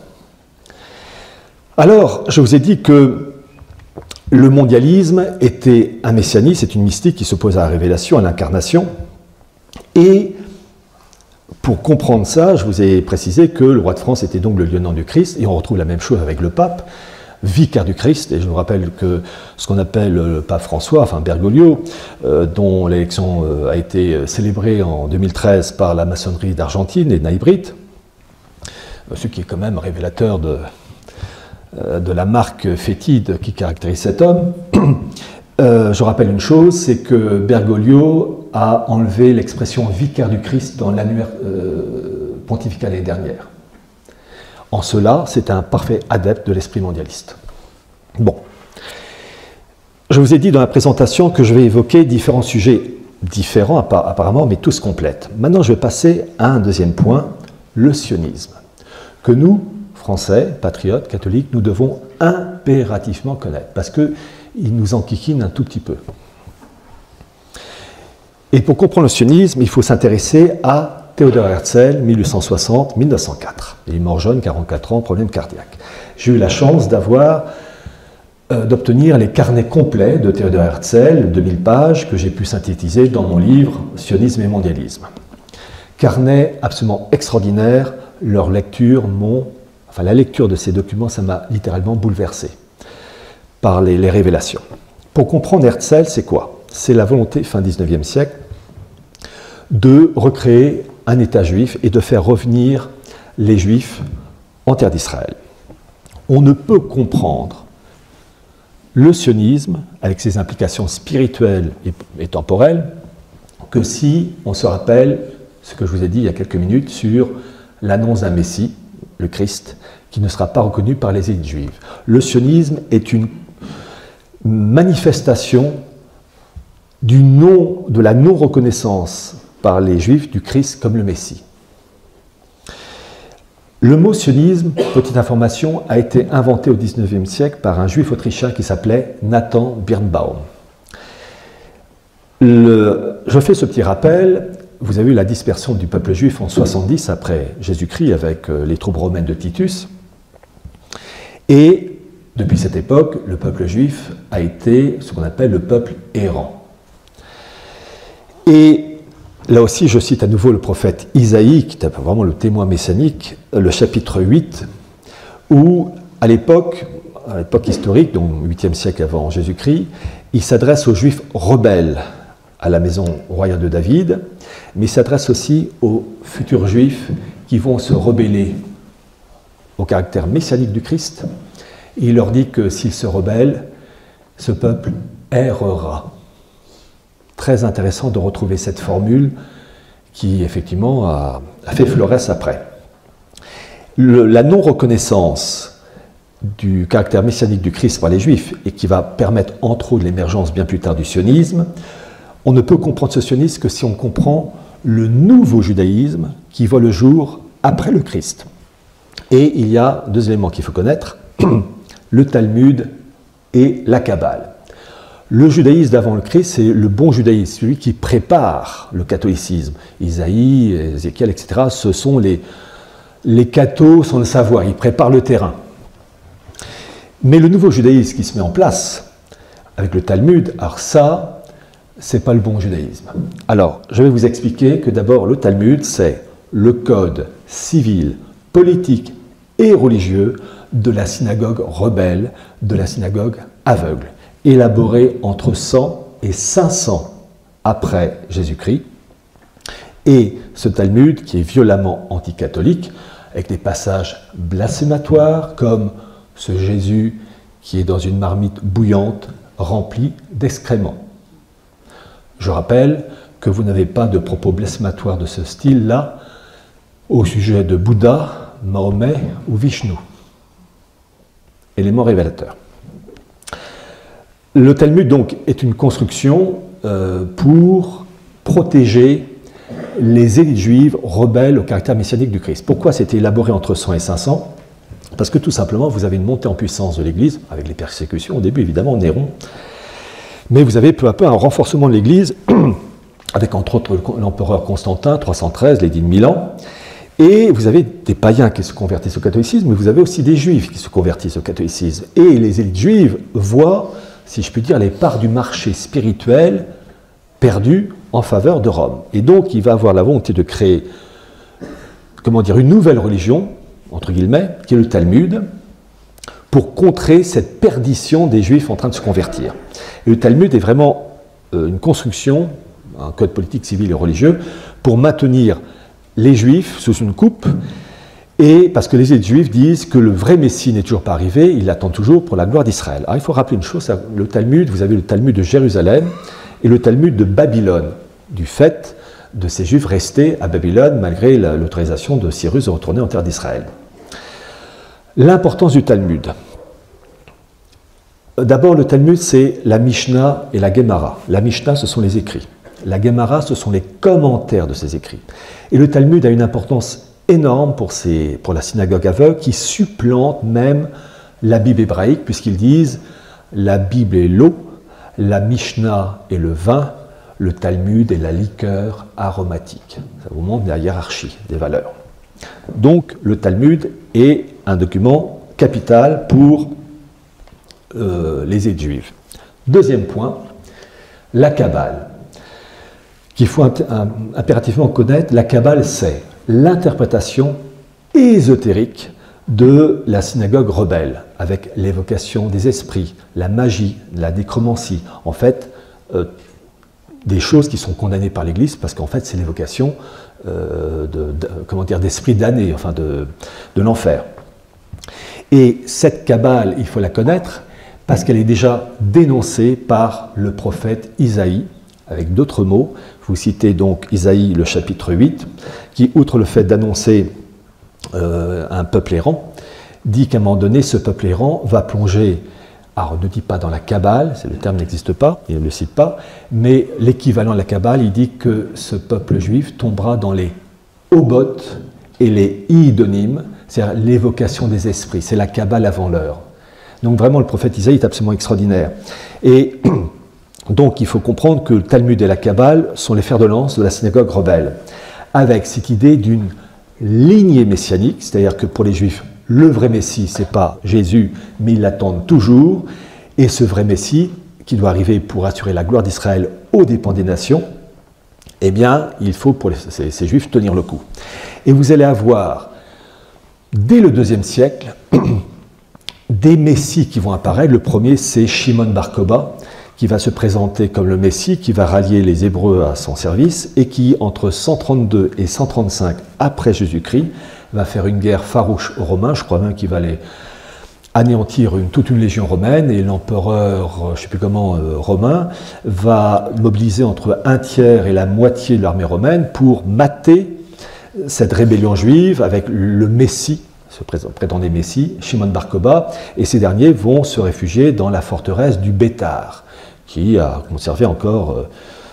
Alors, je vous ai dit que le mondialisme était un messianisme, c'est une mystique qui s'oppose à la révélation, à l'incarnation. Et pour comprendre ça, je vous ai précisé que le roi de France était donc le lieutenant du Christ, et on retrouve la même chose avec le pape, vicaire du Christ. Et je vous rappelle que ce qu'on appelle le pape François, enfin Bergoglio, dont l'élection a été célébrée en 2013 par la maçonnerie d'Argentine et de Naïbrit, ce qui est quand même révélateur de la marque fétide qui caractérise cet homme. Je rappelle une chose, c'est que Bergoglio a enlevé l'expression vicaire du Christ dans l'annuaire pontifical l'année dernière. En cela, c'est un parfait adepte de l'esprit mondialiste. Bon. Je vous ai dit dans la présentation que je vais évoquer différents sujets différents apparemment, mais tous complètes. Maintenant, je vais passer à un deuxième point, le sionisme, que nous, Français, patriotes, catholiques, nous devons impérativement connaître, parce qu'il nous enquiquine un tout petit peu. Et pour comprendre le sionisme, il faut s'intéresser à Théodore Herzl, 1860-1904. Il est mort jeune, 44 ans, problème cardiaque. J'ai eu la chance d'obtenir les carnets complets de Théodore Herzl, 2000 pages, que j'ai pu synthétiser dans mon livre « Sionisme et mondialisme ». Carnets absolument extraordinaires, leur lecture la lecture de ces documents, ça m'a littéralement bouleversé par les révélations. Pour comprendre Herzl, c'est quoi? C'est la volonté, fin 19e siècle, de recréer un État juif et de faire revenir les Juifs en terre d'Israël. On ne peut comprendre le sionisme, avec ses implications spirituelles et temporelles, que si on se rappelle ce que je vous ai dit il y a quelques minutes sur l'annonce d'un Messie, le Christ, qui ne sera pas reconnu par les élites juives. Le sionisme est une manifestation de la non-reconnaissance par les Juifs du Christ comme le Messie. Le mot sionisme, petite information, a été inventé au XIXe siècle par un Juif autrichien qui s'appelait Nathan Birnbaum. Je fais ce petit rappel. Vous avez eu la dispersion du peuple juif en 70 après Jésus-Christ avec les troupes romaines de Titus. Et depuis cette époque, le peuple juif a été ce qu'on appelle le peuple errant. Et là aussi, je cite à nouveau le prophète Isaïe, qui est vraiment le témoin messianique, le chapitre 8, où à l'époque historique, donc au 8e siècle avant Jésus-Christ, il s'adresse aux juifs rebelles à la maison royale de David, mais il s'adresse aussi aux futurs juifs qui vont se rebeller au caractère messianique du Christ. Et il leur dit que s'ils se rebellent, ce peuple errera. Très intéressant de retrouver cette formule qui, effectivement, a fait florès après. La non-reconnaissance du caractère messianique du Christ par les Juifs, et qui va permettre, entre autres, l'émergence bien plus tard du sionisme, on ne peut comprendre ce sionisme que si on comprend le nouveau judaïsme qui voit le jour après le Christ. Et il y a deux éléments qu'il faut connaître, le Talmud et la Kabbale. Le judaïsme d'avant le Christ, c'est le bon judaïsme, celui qui prépare le catholicisme. Isaïe, Ézéchiel, etc., ce sont les cathos sans le savoir, ils préparent le terrain. Mais le nouveau judaïsme qui se met en place, avec le Talmud, alors ça, c'est pas le bon judaïsme. Alors, je vais vous expliquer que d'abord, le Talmud, c'est le code civil, politique et religieux de la synagogue rebelle, de la synagogue aveugle, élaboré entre 100 et 500 après Jésus-Christ. Et ce Talmud, qui est violemment anticatholique, avec des passages blasphématoires, comme ce Jésus qui est dans une marmite bouillante remplie d'excréments. Je rappelle que vous n'avez pas de propos blasphématoires de ce style-là au sujet de Bouddha, Mahomet ou Vishnu. Élément révélateur. Le Talmud, donc, est une construction pour protéger les élites juives rebelles au caractère messianique du Christ. Pourquoi c'était élaboré entre 100 et 500? Parce que tout simplement, vous avez une montée en puissance de l'Église, avec les persécutions, au début évidemment Néron, mais vous avez peu à peu un renforcement de l'Église, avec entre autres l'empereur Constantin, 313, l'édit de Milan, et vous avez des païens qui se convertissent au catholicisme, mais vous avez aussi des juifs qui se convertissent au catholicisme. Et les élites juives voient, si je puis dire, les parts du marché spirituel perdues en faveur de Rome. Et donc, il va avoir la volonté de créer, comment dire, une nouvelle religion, entre guillemets, qui est le Talmud, pour contrer cette perdition des Juifs en train de se convertir. Et le Talmud est vraiment une construction, un code politique, civil et religieux, pour maintenir les Juifs sous une coupe, et parce que les élites juives disent que le vrai Messie n'est toujours pas arrivé, il l'attend toujours pour la gloire d'Israël. Alors il faut rappeler une chose, le Talmud, vous avez le Talmud de Jérusalem et le Talmud de Babylone, du fait de ces Juifs restés à Babylone malgré l'autorisation de Cyrus de retourner en terre d'Israël. L'importance du Talmud. D'abord, le Talmud, c'est la Mishnah et la Gemara. La Mishnah, ce sont les écrits. La Gemara, ce sont les commentaires de ces écrits. Et le Talmud a une importance énorme pour la synagogue aveugle qui supplante même la Bible hébraïque, puisqu'ils disent la Bible est l'eau, la Mishnah est le vin, le Talmud est la liqueur aromatique. Ça vous montre la hiérarchie des valeurs. Donc, le Talmud est un document capital pour les élites juives. Deuxième point, la Kabbale, qu'il faut impérativement connaître. La Kabbale, c'est l'interprétation ésotérique de la synagogue rebelle, avec l'évocation des esprits, la magie, la nécromancie. En fait, des choses qui sont condamnées par l'Église, parce qu'en fait, c'est l'évocation d'esprits damnés, enfin de l'enfer. Et cette Kabbale, il faut la connaître, parce qu'elle est déjà dénoncée par le prophète Isaïe, avec d'autres mots. Vous citez donc Isaïe, le chapitre 8, qui, outre le fait d'annoncer un peuple errant, dit qu'à un moment donné, ce peuple errant va plonger, alors on ne dit pas dans la Kabbale, le terme n'existe pas, il ne le cite pas, mais l'équivalent de la Kabbale, il dit que ce peuple juif tombera dans les Obot et les Idonymes, c'est-à-dire l'évocation des esprits, c'est la Kabbale avant l'heure. Donc vraiment, le prophète Isaïe est absolument extraordinaire. Et donc, il faut comprendre que le Talmud et la Kabbale sont les fers de lance de la synagogue rebelle, avec cette idée d'une lignée messianique, c'est-à-dire que pour les Juifs, le vrai Messie, ce n'est pas Jésus, mais ils l'attendent toujours, et ce vrai Messie, qui doit arriver pour assurer la gloire d'Israël aux dépens des nations, eh bien, il faut pour ces Juifs tenir le coup. Et vous allez avoir, dès le IIe siècle, des messies qui vont apparaître. Le premier, c'est Shimon Bar Kokhba, qui va se présenter comme le Messie, qui va rallier les Hébreux à son service, et qui, entre 132 et 135 après Jésus-Christ, va faire une guerre farouche aux Romains. Je crois même qu'il va les anéantir toute une légion romaine, et l'empereur, je ne sais plus comment, romain, va mobiliser entre un tiers et la moitié de l'armée romaine pour mater cette rébellion juive avec le Messie, se prétendait Messie, Shimon Bar Kokhba, et ces derniers vont se réfugier dans la forteresse du Bétar, qui a conservé encore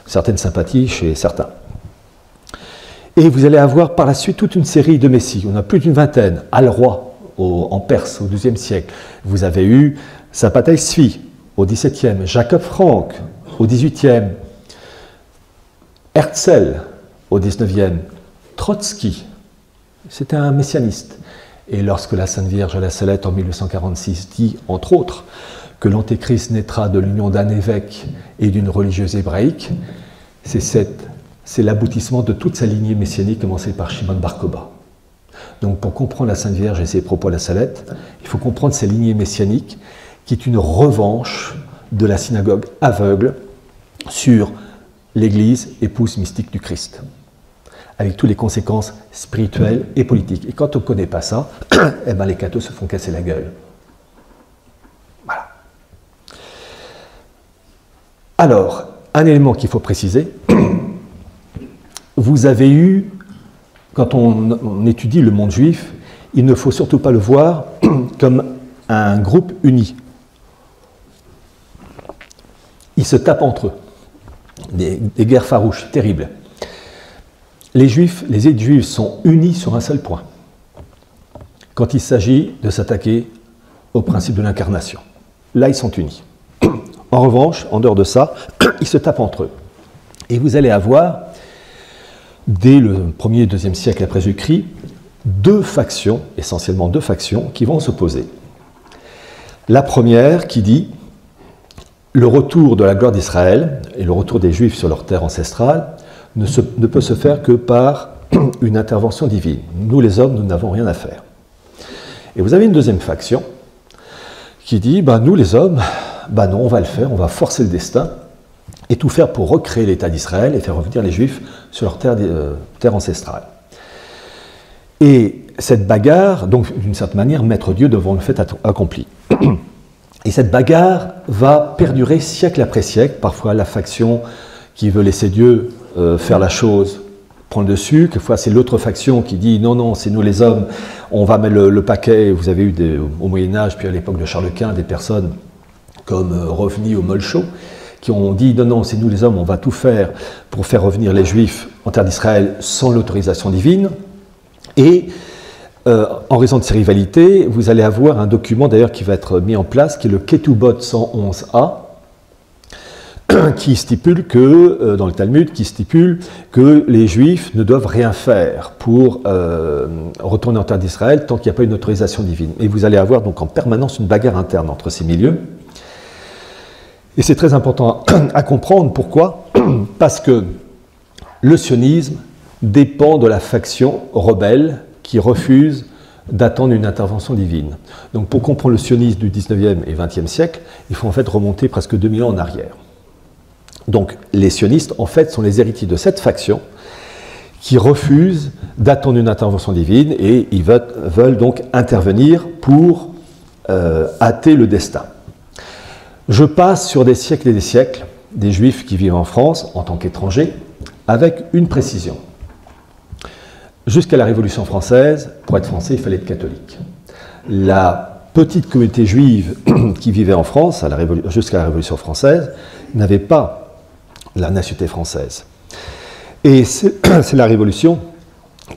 certaines sympathies chez certains. Et vous allez avoir par la suite toute une série de messies. On a plus d'une vingtaine. Al-Roi, en Perse, au XIIe siècle. Vous avez eu Sabbatai Tzvi, au XVIIe, Jacob Frank, au XVIIIe, Herzl, au XIXe, Trotsky, c'était un messianiste. Et lorsque la Sainte Vierge à la Salette, en 1846, dit, entre autres, que l'Antéchrist naîtra de l'union d'un évêque et d'une religieuse hébraïque, c'est l'aboutissement de toute sa lignée messianique commencée par Shimon Bar Kokhba. Donc pour comprendre la Sainte Vierge et ses propos à la Salette, il faut comprendre sa lignée messianique qui est une revanche de la synagogue aveugle sur l'Église, épouse mystique du Christ, avec toutes les conséquences spirituelles et politiques. Et quand on ne connaît pas ça, eh ben les cathos se font casser la gueule. Voilà. Alors, un élément qu'il faut préciser, vous avez eu, quand on étudie le monde juif, il ne faut surtout pas le voir comme un groupe uni. Ils se tapent entre eux, des guerres farouches, terribles. Les élites juives sont unis sur un seul point, quand il s'agit de s'attaquer au principe de l'incarnation. Là, ils sont unis. En revanche, en dehors de ça, ils se tapent entre eux. Et vous allez avoir, dès le 1er et 2e siècle après Jésus-Christ, essentiellement deux factions, qui vont s'opposer. La première qui dit le retour de la gloire d'Israël et le retour des Juifs sur leur terre ancestrale ne peut se faire que par une intervention divine. Nous, les hommes, nous n'avons rien à faire. Et vous avez une deuxième faction qui dit nous, les hommes, non, on va le faire, on va forcer le destin et tout faire pour recréer l'État d'Israël et faire revenir les Juifs sur leur terre ancestrale. Et cette bagarre, donc d'une certaine manière, mettre Dieu devant le fait accompli. Et cette bagarre va perdurer siècle après siècle. Parfois, la faction qui veut laisser Dieu faire la chose prend le dessus. Quelquefois, c'est l'autre faction qui dit non, c'est nous les hommes, on va mettre le paquet. Vous avez eu au Moyen-Âge, puis à l'époque de Charles Quint, des personnes comme Rovny ou Molcho, qui ont dit non, c'est nous les hommes, on va tout faire pour faire revenir les Juifs en terre d'Israël sans l'autorisation divine. Et en raison de ces rivalités, vous allez avoir un document d'ailleurs qui va être mis en place, qui est le Ketubot 111a, qui stipule que, dans le Talmud, qui stipule que les Juifs ne doivent rien faire pour retourner en terre d'Israël tant qu'il n'y a pas une autorisation divine. Et vous allez avoir donc en permanence une bagarre interne entre ces milieux. Et c'est très important à comprendre. Pourquoi ? Parce que le sionisme dépend de la faction rebelle qui refuse d'attendre une intervention divine. Donc pour comprendre le sionisme du 19e et 20e siècle, il faut en fait remonter presque 2000 ans en arrière. Donc les sionistes, en fait, sont les héritiers de cette faction qui refusent d'attendre une intervention divine et ils veulent donc intervenir pour hâter le destin. Je passe sur des siècles et des siècles des Juifs qui vivent en France en tant qu'étrangers avec une précision. Jusqu'à la Révolution française, pour être français, il fallait être catholique. La petite communauté juive qui vivait en France, jusqu'à la Révolution française, n'avait pas la nationalité française. Et c'est la Révolution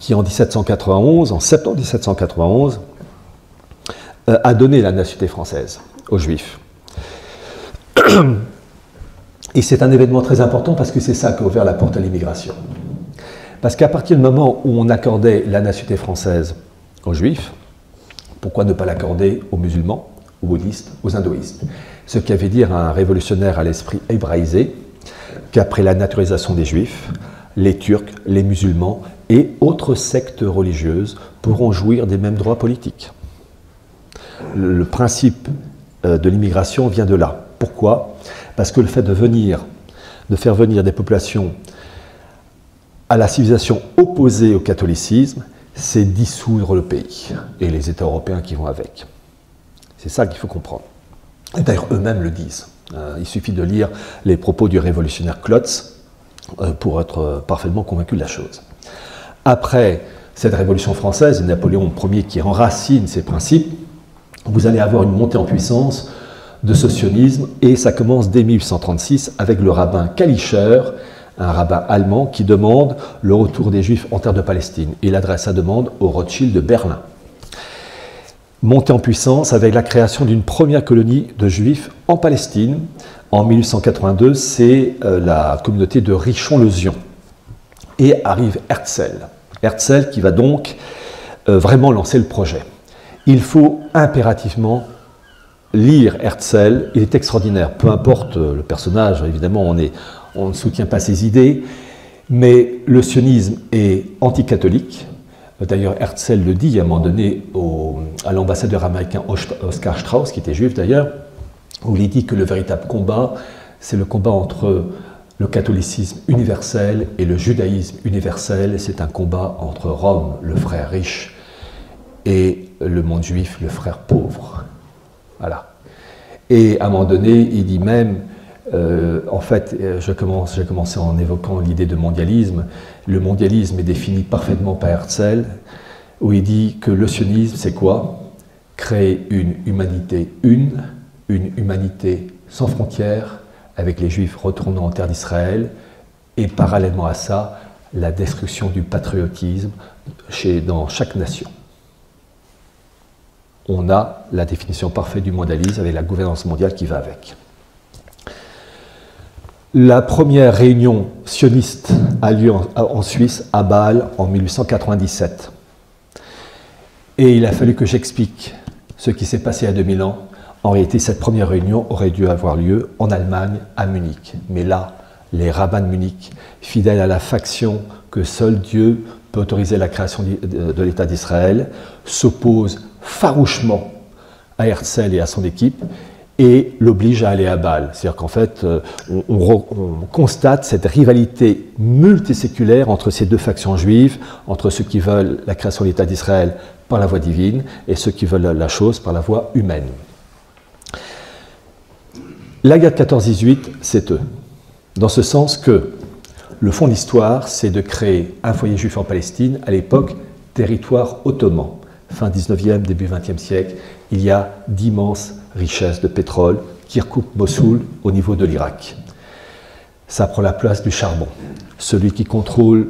qui, en septembre 1791, a donné la nationalité française aux Juifs. Et c'est un événement très important parce que c'est ça qui a ouvert la porte à l'immigration. Parce qu'à partir du moment où on accordait la nationalité française aux Juifs, pourquoi ne pas l'accorder aux musulmans, aux bouddhistes, aux hindouistes ? Ce qui avait dire à un révolutionnaire à l'esprit hébraïsé qu'après la naturalisation des Juifs, les Turcs, les musulmans et autres sectes religieuses pourront jouir des mêmes droits politiques. Le principe de l'immigration vient de là. Pourquoi ? Parce que le fait de faire venir des populations à la civilisation opposée au catholicisme, c'est dissoudre le pays et les États européens qui vont avec. C'est ça qu'il faut comprendre. Et d'ailleurs, eux-mêmes le disent. Il suffit de lire les propos du révolutionnaire Klotz pour être parfaitement convaincu de la chose. Après cette Révolution française, Napoléon Ier qui enracine ces principes, vous allez avoir une montée en puissance de ce sionisme, et ça commence dès 1836 avec le rabbin Kalischer, un rabbin allemand qui demande le retour des Juifs en terre de Palestine. Il adresse sa demande au Rothschild de Berlin. Montée en puissance avec la création d'une première colonie de Juifs en Palestine. En 1882, c'est la communauté de Richon-le-Zion. Et arrive Herzl. Herzl qui va donc vraiment lancer le projet. Il faut impérativement lire Herzl, il est extraordinaire. Peu importe le personnage, évidemment, on ne soutient pas ses idées, mais le sionisme est anticatholique. D'ailleurs, Herzl le dit à un moment donné à l'ambassadeur américain Oscar Strauss, qui était juif d'ailleurs, où il dit que le véritable combat, c'est le combat entre le catholicisme universel et le judaïsme universel. C'est un combat entre Rome, le frère riche, et le monde juif, le frère pauvre. Voilà. Et à un moment donné, il dit même, En fait, j'ai commencé en évoquant l'idée de mondialisme. Le mondialisme est défini parfaitement par Herzl, où il dit que le sionisme, c'est quoi? Créer une humanité sans frontières, avec les Juifs retournant en terre d'Israël, et parallèlement à ça, la destruction du patriotisme dans chaque nation. On a la définition parfaite du mondialisme avec la gouvernance mondiale qui va avec. La première réunion sioniste a lieu en Suisse, à Bâle, en 1897. Et il a fallu que j'explique ce qui s'est passé il y a 2000 ans. En réalité, cette première réunion aurait dû avoir lieu en Allemagne, à Munich. Mais là, les rabbins de Munich, fidèles à la faction que seul Dieu peut autoriser la création de l'État d'Israël, s'opposent farouchement à Herzl et à son équipe et l'obligent à aller à Bâle. C'est-à-dire qu'en fait, on constate cette rivalité multiséculaire entre ces deux factions juives, entre ceux qui veulent la création de l'État d'Israël par la voie divine et ceux qui veulent la chose par la voie humaine. La guerre de 14-18, c'est eux. Dans ce sens que le fond de l'histoire, c'est de créer un foyer juif en Palestine, à l'époque, territoire ottoman. Fin 19e, début 20e siècle, il y a d'immenses richesses de pétrole, Kirkouk, Mossoul, au niveau de l'Irak. Ça prend la place du charbon. Celui qui contrôle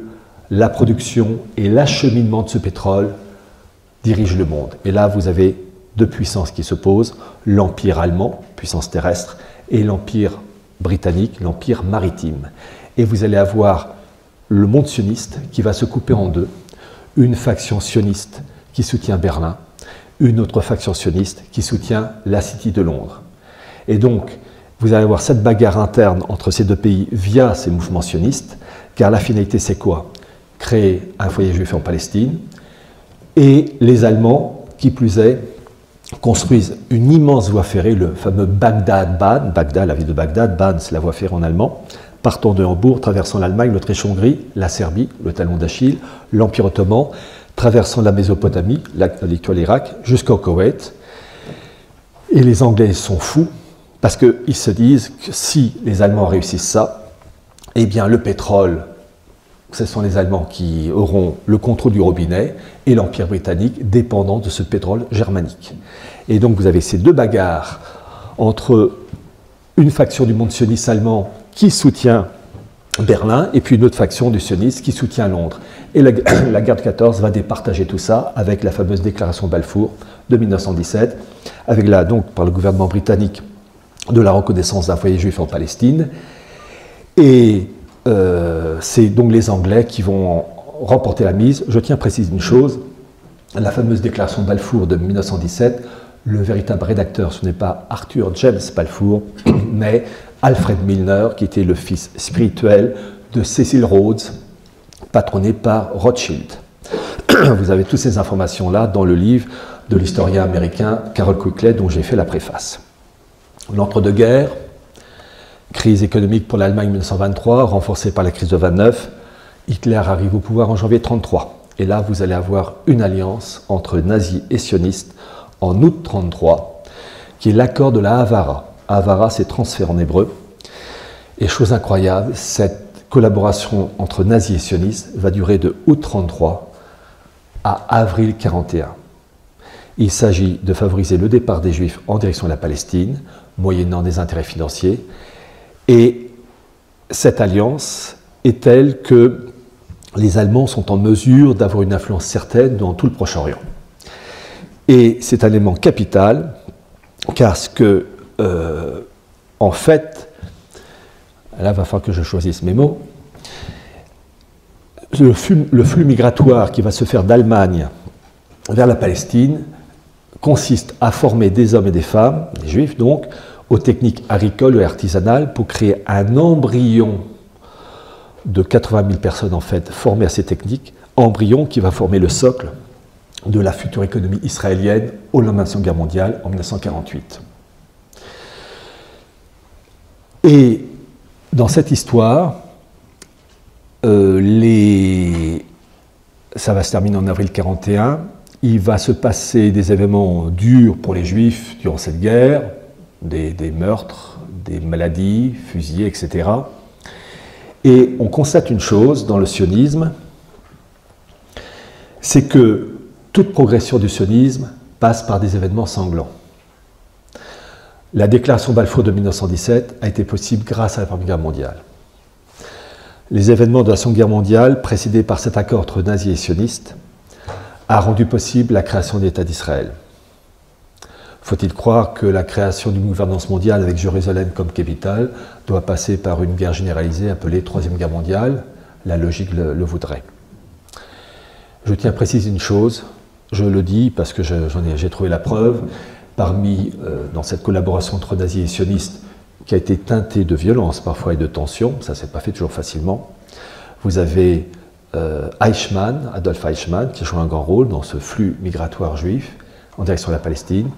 la production et l'acheminement de ce pétrole dirige le monde. Et là, vous avez deux puissances qui s'opposent, l'Empire allemand, puissance terrestre, et l'Empire britannique, l'Empire maritime. Et vous allez avoir le monde sioniste qui va se couper en deux, une faction sioniste qui soutient Berlin, une autre faction sioniste qui soutient la City de Londres. Et donc, vous allez avoir cette bagarre interne entre ces deux pays via ces mouvements sionistes, car la finalité c'est quoi? Créer un foyer juif en Palestine, et les Allemands, qui plus est, construisent une immense voie ferrée, le fameux Bagdad-Bahn, Bagdad, la ville de Bagdad, Bahn c'est la voie ferrée en allemand, partant de Hambourg, traversant l'Allemagne, l'Autriche-Hongrie, la Serbie, le talon d'Achille, l'Empire ottoman, traversant la Mésopotamie, l'actuel Irak, jusqu'au Koweït. Et les Anglais sont fous, parce qu'ils se disent que si les Allemands réussissent ça, eh bien le pétrole, ce sont les Allemands qui auront le contrôle du robinet, et l'Empire britannique dépendant de ce pétrole germanique. Et donc vous avez ces deux bagarres entre une faction du monde sioniste allemand qui soutient Berlin, et puis une autre faction du sionisme qui soutient Londres. Et la guerre de 14 va départager tout ça avec la fameuse déclaration Balfour de 1917, avec donc par le gouvernement britannique de la reconnaissance d'un foyer juif en Palestine. Et c'est donc les Anglais qui vont remporter la mise. Je tiens à préciser une chose, la fameuse déclaration Balfour de 1917, le véritable rédacteur, ce n'est pas Arthur James Balfour, mais Alfred Milner, qui était le fils spirituel de Cecil Rhodes, patronné par Rothschild. Vous avez toutes ces informations-là dans le livre de l'historien américain Carroll Quigley, dont j'ai fait la préface. L'entre-deux-guerres, crise économique pour l'Allemagne 1923, renforcée par la crise de 29, Hitler arrive au pouvoir en janvier 1933. Et là, vous allez avoir une alliance entre nazis et sionistes en août 1933, qui est l'accord de la Havara. Havara, c'est transfert en hébreu. Et chose incroyable, cette collaboration entre nazis et sionistes va durer de août 1933 à avril 1941. Il s'agit de favoriser le départ des Juifs en direction de la Palestine, moyennant des intérêts financiers. Et cette alliance est telle que les Allemands sont en mesure d'avoir une influence certaine dans tout le Proche-Orient. Et c'est un élément capital, car ce que, en fait, là, il va falloir que je choisisse mes mots, le flux migratoire qui va se faire d'Allemagne vers la Palestine consiste à former des hommes et des femmes, des Juifs donc, aux techniques agricoles et artisanales pour créer un embryon de 80 000 personnes en fait formées à ces techniques, embryon qui va former le socle de la future économie israélienne au lendemain de la Seconde Guerre mondiale en 1948. Et dans cette histoire, ça va se terminer en avril 1941. Il va se passer des événements durs pour les Juifs durant cette guerre, des meurtres, des maladies, fusillés, etc. Et on constate une chose dans le sionisme, c'est que toute progression du sionisme passe par des événements sanglants. La déclaration Balfour de 1917 a été possible grâce à la Première Guerre mondiale. Les événements de la Seconde Guerre mondiale, précédés par cet accord entre nazis et sionistes, a rendu possible la création de l'État d'Israël. Faut-il croire que la création d'une gouvernance mondiale avec Jérusalem comme capitale doit passer par une guerre généralisée appelée Troisième Guerre mondiale? La logique le voudrait. Je tiens à préciser une chose, je le dis parce que j'ai trouvé la preuve, dans cette collaboration entre nazis et sionistes, qui a été teintée de violence parfois et de tension, ça ne s'est pas fait toujours facilement, vous avez Eichmann, Adolf Eichmann, qui joue un grand rôle dans ce flux migratoire juif en direction de la Palestine.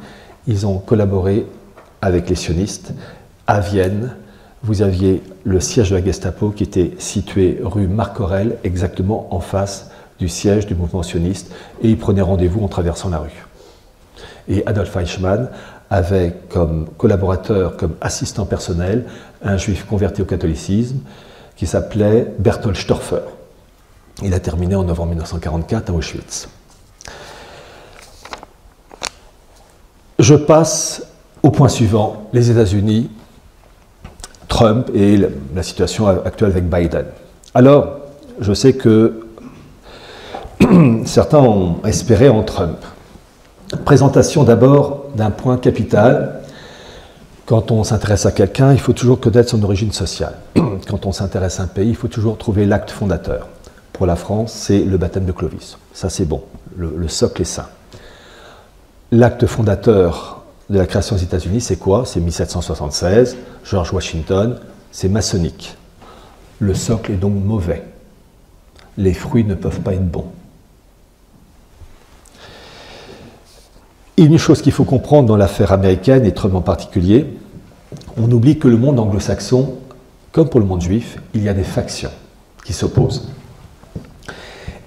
Ils ont collaboré avec les sionistes. À Vienne, vous aviez le siège de la Gestapo qui était situé rue Marc Aurèle, exactement en face du siège du mouvement sioniste, et ils prenaient rendez-vous en traversant la rue. Et Adolf Eichmann avait comme collaborateur, comme assistant personnel, un juif converti au catholicisme qui s'appelait Berthold Storfer. Il a terminé en novembre 1944 à Auschwitz. Je passe au point suivant, les États-Unis, Trump et la situation actuelle avec Biden. Alors, je sais que certains ont espéré en Trump. Présentation d'abord d'un point capital. Quand on s'intéresse à quelqu'un, il faut toujours connaître son origine sociale. Quand on s'intéresse à un pays, il faut toujours trouver l'acte fondateur. Pour la France, c'est le baptême de Clovis. Ça, c'est bon. Le socle est sain. L'acte fondateur de la création des États-Unis, c'est quoi? C'est 1776, George Washington, c'est maçonnique. Le socle est donc mauvais. Les fruits ne peuvent pas être bons. Une chose qu'il faut comprendre dans l'affaire américaine, et Trump en particulier, on oublie que le monde anglo-saxon, comme pour le monde juif, il y a des factions qui s'opposent.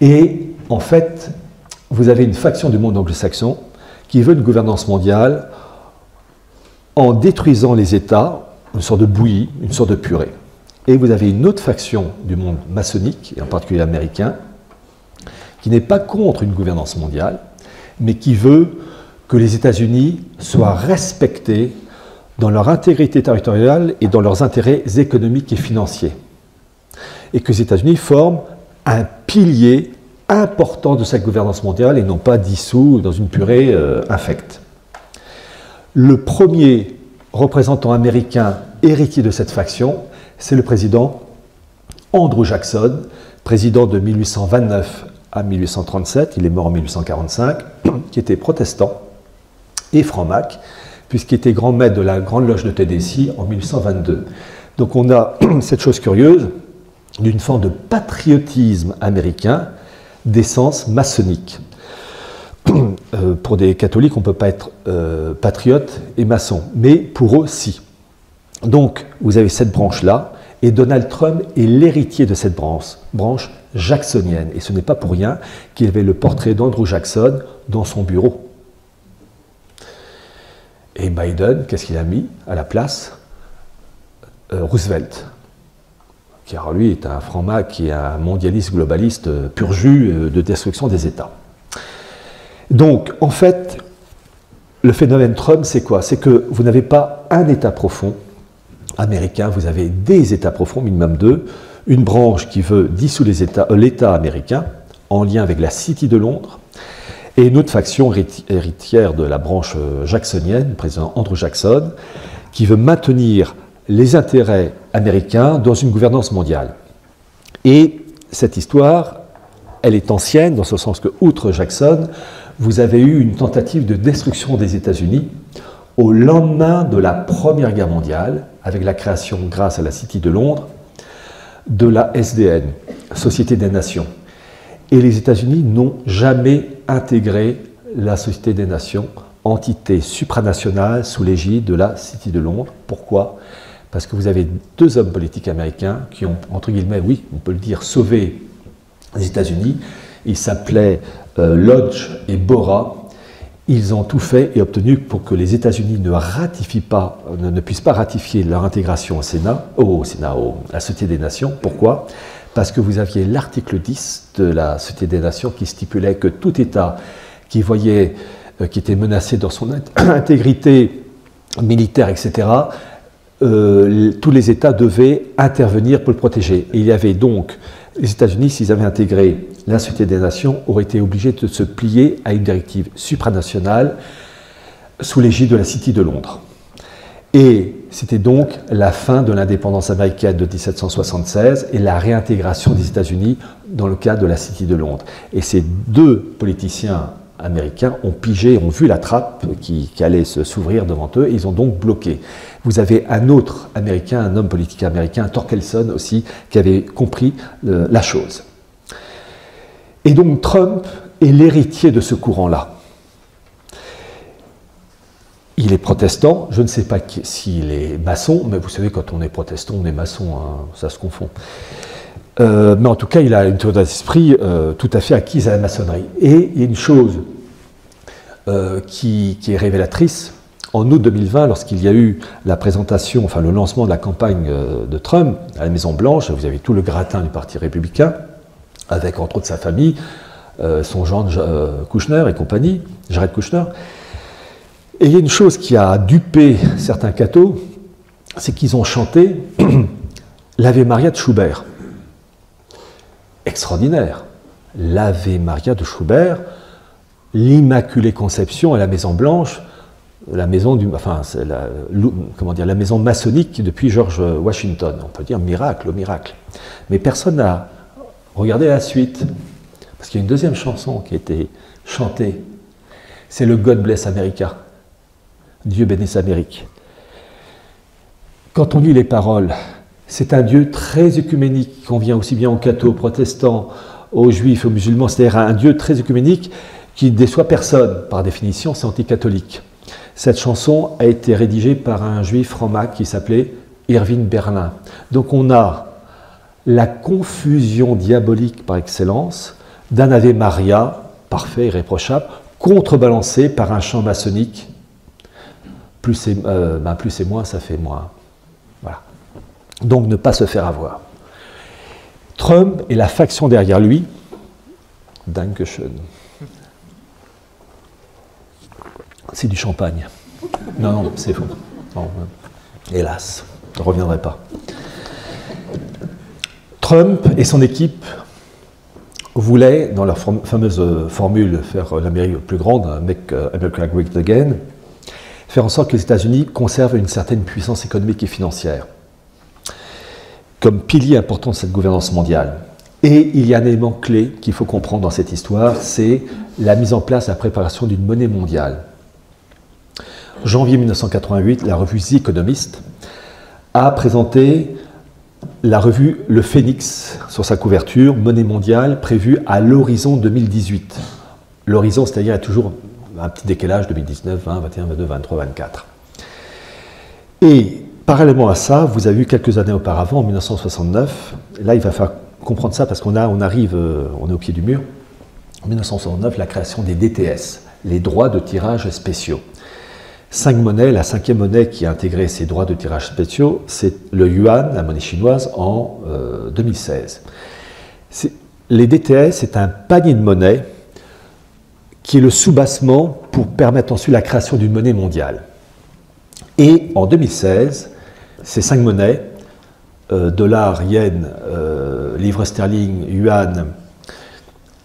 Et en fait, vous avez une faction du monde anglo-saxon qui veut une gouvernance mondiale en détruisant les États, une sorte de bouillie, une sorte de purée. Et vous avez une autre faction du monde maçonnique, et en particulier américain, qui n'est pas contre une gouvernance mondiale, mais qui veut que les États-Unis soient respectés dans leur intégrité territoriale et dans leurs intérêts économiques et financiers. Et que les États-Unis forment un pilier important de cette gouvernance mondiale et non pas dissous dans une purée infecte. Le premier représentant américain héritier de cette faction, c'est le président Andrew Jackson, président de 1829 à 1837, il est mort en 1845, qui était protestant et franc-mac, puisqu'il était grand maître de la Grande Loge de Tennessee en 1822. Donc on a cette chose curieuse d'une forme de patriotisme américain d'essence maçonnique. Pour des catholiques, on ne peut pas être patriote et maçon, mais pour eux, si. Donc, vous avez cette branche-là, et Donald Trump est l'héritier de cette branche jacksonienne. Et ce n'est pas pour rien qu'il avait le portrait d'Andrew Jackson dans son bureau. Et Biden, qu'est-ce qu'il a mis à la place? Roosevelt, qui alors lui est un franc-mac, qui est un mondialiste globaliste pur jus de destruction des États. Donc, en fait, le phénomène Trump, c'est quoi? C'est que vous n'avez pas un État profond américain, vous avez des États profonds, minimum deux, une branche qui veut dissoudre l'État américain, en lien avec la City de Londres, et une autre faction héritière de la branche jacksonienne, le président Andrew Jackson, qui veut maintenir les intérêts américains dans une gouvernance mondiale. Et cette histoire, elle est ancienne, dans ce sens que, outre Jackson, vous avez eu une tentative de destruction des États-Unis au lendemain de la Première Guerre mondiale, avec la création, grâce à la City de Londres, de la SDN, Société des Nations. Et les États-Unis n'ont jamais intégré la Société des Nations, entité supranationale sous l'égide de la City de Londres. Pourquoi? Parce que vous avez deux hommes politiques américains qui ont, entre guillemets, oui, on peut le dire, sauvé les États-Unis. Ils s'appelaient Lodge et Bora. ils ont tout fait et obtenu pour que les États-Unis ne puissent pas ratifier leur intégration à la Société des Nations. Pourquoi? Parce que vous aviez l'article 10 de la Société des Nations qui stipulait que tout État qui était menacé dans son intégrité militaire, etc., tous les États devaient intervenir pour le protéger. Et il y avait donc, les États-Unis, s'ils avaient intégré la Société des Nations, auraient été obligés de se plier à une directive supranationale sous l'égide de la City de Londres. Et c'était donc la fin de l'indépendance américaine de 1776 et la réintégration des États-Unis dans le cadre de la City de Londres. Et ces deux politiciens américains ont pigé, ont vu la trappe qui allait s'ouvrir devant eux, et ils ont donc bloqué. Vous avez un autre Américain, un homme politique américain, Torkelson aussi, qui avait compris la chose. Et donc Trump est l'héritier de ce courant-là. Il est protestant, je ne sais pas s'il est maçon, mais vous savez, quand on est protestant, on est maçon, hein, ça se confond. Mais en tout cas, il a une tournure d'esprit tout à fait acquise à la maçonnerie. Et il y a une chose qui est révélatrice. En août 2020, lorsqu'il y a eu la présentation, enfin le lancement de la campagne de Trump à la Maison-Blanche, vous avez tout le gratin du Parti républicain, avec entre autres sa famille, son gendre Kushner et compagnie, Jared Kushner. Et il y a une chose qui a dupé certains cathos, c'est qu'ils ont chanté l'Ave Maria de Schubert. Extraordinaire. L'Ave Maria de Schubert, l'Immaculée Conception à la Maison-Blanche, la maison la maison maçonnique depuis George Washington. On peut dire miracle au miracle. Mais personne n'a regardé la suite. Parce qu'il y a une deuxième chanson qui a été chantée. C'est le God Bless America. Dieu bénisse l'Amérique. Quand on lit les paroles, c'est un Dieu très œcuménique, qui convient aussi bien aux cathos, aux protestants, aux juifs, aux musulmans, c'est-à-dire un Dieu très œcuménique qui ne déçoit personne. Par définition, c'est anticatholique. Cette chanson a été rédigée par un juif franc-mac qui s'appelait Irving Berlin. Donc on a la confusion diabolique par excellence d'un Ave Maria, parfait, irréprochable, contrebalancé par un chant maçonnique. Plus c'est moins, ça fait moins. Voilà. Donc ne pas se faire avoir. Trump et la faction derrière lui, Dankeschön. C'est du champagne. Non, c'est faux. Non, hélas, je ne reviendrai pas. Trump et son équipe voulaient, dans leur fameuse formule, faire l'Amérique plus grande, Make America Great Again, faire en sorte que les États-Unis conservent une certaine puissance économique et financière, comme pilier important de cette gouvernance mondiale. Et il y a un élément clé qu'il faut comprendre dans cette histoire, c'est la mise en place, la préparation d'une monnaie mondiale. Janvier 1988, la revue The Economist a présenté la revue Le Phénix sur sa couverture, monnaie mondiale prévue à l'horizon 2018. L'horizon, c'est-à-dire, il y a toujours un petit décalage 2019, 20, 21, 22, 23, 24. Et parallèlement à ça, vous avez vu quelques années auparavant, en 1969, là il va falloir comprendre ça parce on est au pied du mur, en 1969, la création des DTS, les droits de tirage spéciaux. 5 monnaies, la 5e monnaie qui a intégré ces droits de tirage spéciaux, c'est le yuan, la monnaie chinoise, en 2016. Les DTS, c'est un panier de monnaies qui est le soubassement pour permettre ensuite la création d'une monnaie mondiale. Et en 2016, ces 5 monnaies, dollar, yen, livre sterling, yuan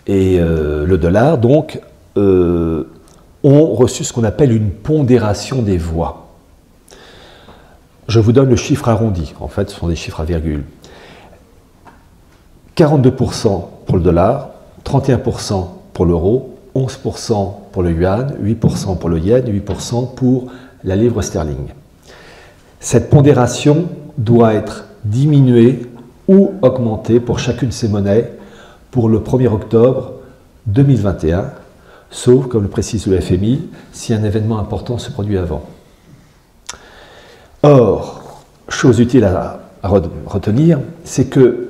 et le dollar, donc, ont reçu ce qu'on appelle une pondération des voix. Je vous donne le chiffre arrondi, en fait ce sont des chiffres à virgule. 42% pour le dollar, 31% pour l'euro, 11% pour le yuan, 8% pour le yen, 8% pour la livre sterling. Cette pondération doit être diminuée ou augmentée pour chacune de ces monnaies pour le 1er octobre 2021, sauf, comme le précise le FMI, si un événement important se produit avant. Or, chose utile à retenir, c'est que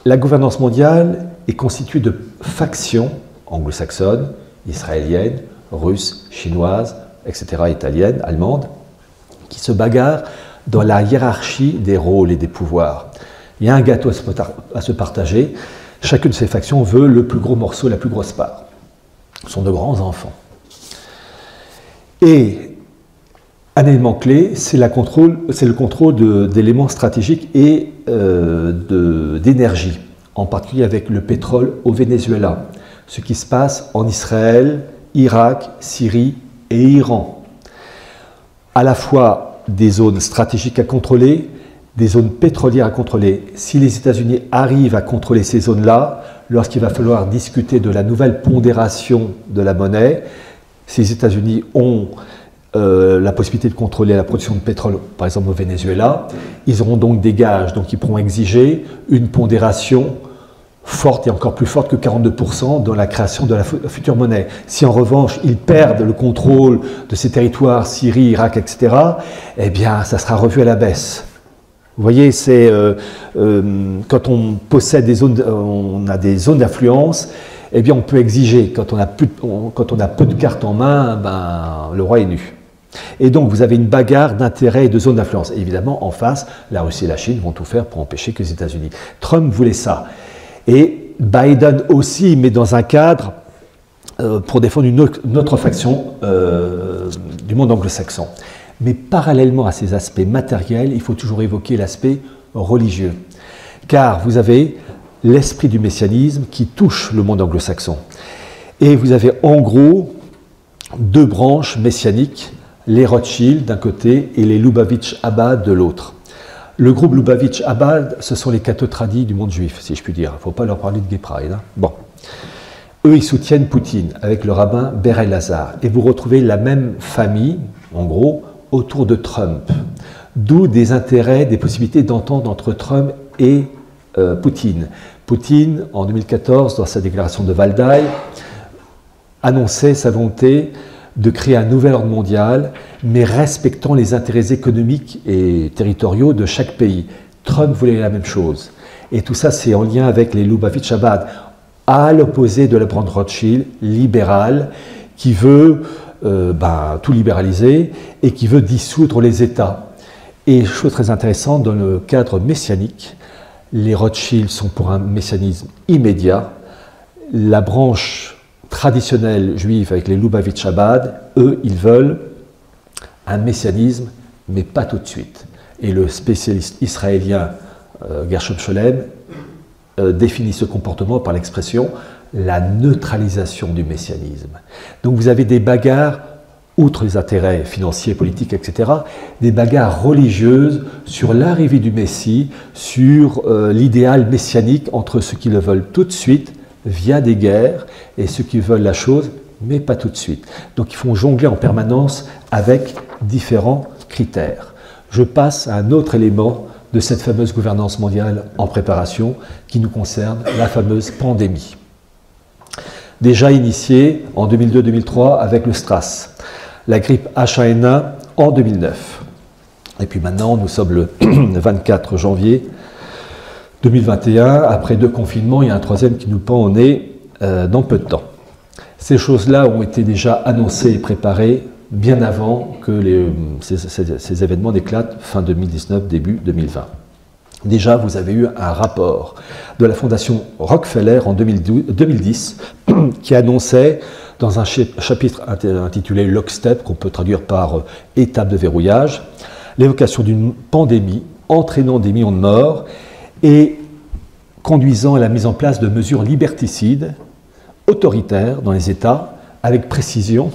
la gouvernance mondiale est constituée de factions anglo-saxonnes, israéliennes, russes, chinoises, etc., italiennes, allemandes, qui se bagarrent dans la hiérarchie des rôles et des pouvoirs. Il y a un gâteau à se partager. Chacune de ces factions veut le plus gros morceau, la plus grosse part. Ce sont de grands enfants. Et un élément clé, c'est le contrôle d'éléments stratégiques et d'énergie, en particulier avec le pétrole au Venezuela, ce qui se passe en Israël, Irak, Syrie et Iran. À la fois des zones stratégiques à contrôler, des zones pétrolières à contrôler. Si les États-Unis arrivent à contrôler ces zones-là, lorsqu'il va falloir discuter de la nouvelle pondération de la monnaie, si les États-Unis ont la possibilité de contrôler la production de pétrole, par exemple au Venezuela, ils auront donc des gages, donc ils pourront exiger une pondération forte et encore plus forte que 42% dans la création de la future monnaie. Si en revanche ils perdent le contrôle de ces territoires, Syrie, Irak, etc., eh bien ça sera revu à la baisse. Vous voyez, c'est quand on possède des zones, on a des zones d'influence, eh bien on peut exiger. Quand on a peu de cartes en main, ben, le roi est nu. Et donc vous avez une bagarre d'intérêts et de zones d'influence. Évidemment, en face, la Russie et la Chine vont tout faire pour empêcher que les États-Unis. Trump voulait ça. Et Biden aussi, mais dans un cadre pour défendre une autre faction du monde anglo-saxon. Mais parallèlement à ces aspects matériels, il faut toujours évoquer l'aspect religieux. Car vous avez l'esprit du messianisme qui touche le monde anglo-saxon. Et vous avez en gros deux branches messianiques, les Rothschild d'un côté et les Lubavitch-Chabad de l'autre. Le groupe Lubavitch-Chabad, ce sont les cathos tradis du monde juif, si je puis dire. Il ne faut pas leur parler de Gay Pride. Hein. Bon. Eux, ils soutiennent Poutine avec le rabbin Ber Elazar. Et vous retrouvez la même famille, en gros, autour de Trump. D'où des intérêts, des possibilités d'entente entre Trump et Poutine. Poutine, en 2014, dans sa déclaration de Valdai, annonçait sa volonté de créer un nouvel ordre mondial, mais respectant les intérêts économiques et territoriaux de chaque pays. Trump voulait la même chose. Et tout ça, c'est en lien avec les Lubavitch-Chabad, à l'opposé de la branche Rothschild libérale, qui veut tout libéraliser et qui veut dissoudre les États. Et chose très intéressante, dans le cadre messianique, les Rothschild sont pour un messianisme immédiat. La branche traditionnelle juive avec les Lubavitch-Chabad, eux, ils veulent un messianisme, mais pas tout de suite. Et le spécialiste israélien Gershom Scholem définit ce comportement par l'expression la neutralisation du messianisme. Donc vous avez des bagarres, outre les intérêts financiers, politiques, etc., des bagarres religieuses sur l'arrivée du Messie, sur l'idéal messianique entre ceux qui le veulent tout de suite, via des guerres, et ceux qui veulent la chose, mais pas tout de suite. Donc ils font jongler en permanence avec différents critères. Je passe à un autre élément de cette fameuse gouvernance mondiale en préparation qui nous concerne, la fameuse pandémie. Déjà initiée en 2002-2003 avec le STRAS, la grippe H1N1 en 2009. Et puis maintenant, nous sommes le 24 janvier 2021, après 2 confinements, il y a un troisième qui nous pend au nez dans peu de temps. Ces choses-là ont été déjà annoncées et préparées bien avant que ces événements éclatent fin 2019, début 2020. Déjà, vous avez eu un rapport de la Fondation Rockefeller en 2010 qui annonçait, dans un chapitre intitulé Lockstep, qu'on peut traduire par étape de verrouillage, l'évocation d'une pandémie entraînant des millions de morts et conduisant à la mise en place de mesures liberticides, autoritaires dans les États, avec précision.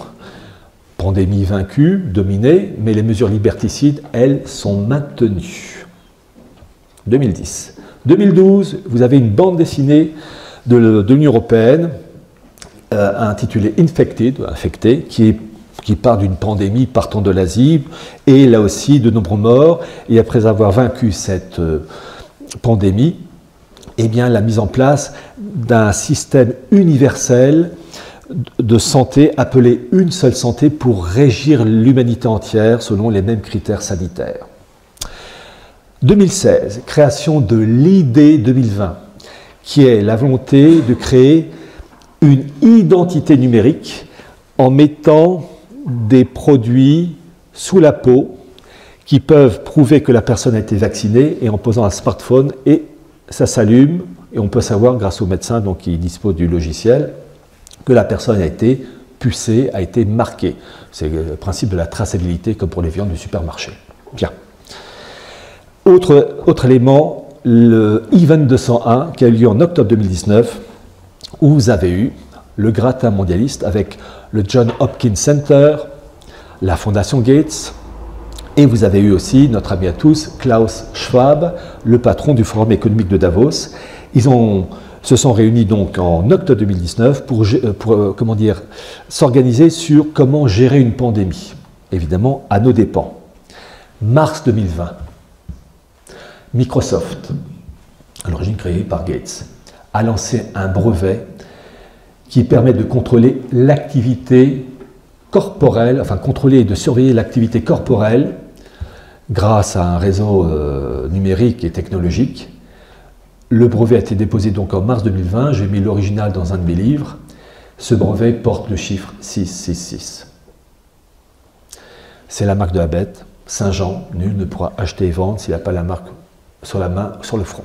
Pandémie vaincue, dominée, mais les mesures liberticides, elles, sont maintenues. 2010. 2012, vous avez une bande dessinée de l'Union européenne intitulée Infected, infecté, qui part d'une pandémie partant de l'Asie, et là aussi de nombreux morts. Et après avoir vaincu cette pandémie, eh bien, la mise en place d'un système universel de santé appelé une seule santé pour régir l'humanité entière selon les mêmes critères sanitaires. 2016, création de l'ID 2020, qui est la volonté de créer une identité numérique en mettant des produits sous la peau qui peuvent prouver que la personne a été vaccinée, et en posant un smartphone, et ça s'allume, et on peut savoir, grâce au médecin donc, qui dispose du logiciel, que la personne a été pucée, a été marquée. C'est le principe de la traçabilité, comme pour les viandes du supermarché. Bien. Autre élément, le Event 201, qui a eu lieu en octobre 2019, où vous avez eu le gratin mondialiste avec le John Hopkins Center, la Fondation Gates, et vous avez eu aussi notre ami à tous, Klaus Schwab, le patron du Forum économique de Davos. Ils se sont réunis donc en octobre 2019 pour s'organiser sur comment gérer une pandémie, évidemment à nos dépens. Mars 2020, Microsoft, à l'origine créée par Gates, a lancé un brevet qui permet de contrôler l'activité corporelle, enfin contrôler et de surveiller l'activité corporelle grâce à un réseau numérique et technologique. Le brevet a été déposé donc en mars 2020, j'ai mis l'original dans un de mes livres. Ce brevet porte le chiffre 666. C'est la marque de la bête, Saint-Jean, nul ne pourra acheter et vendre s'il n'a pas la marque sur la main, sur le front.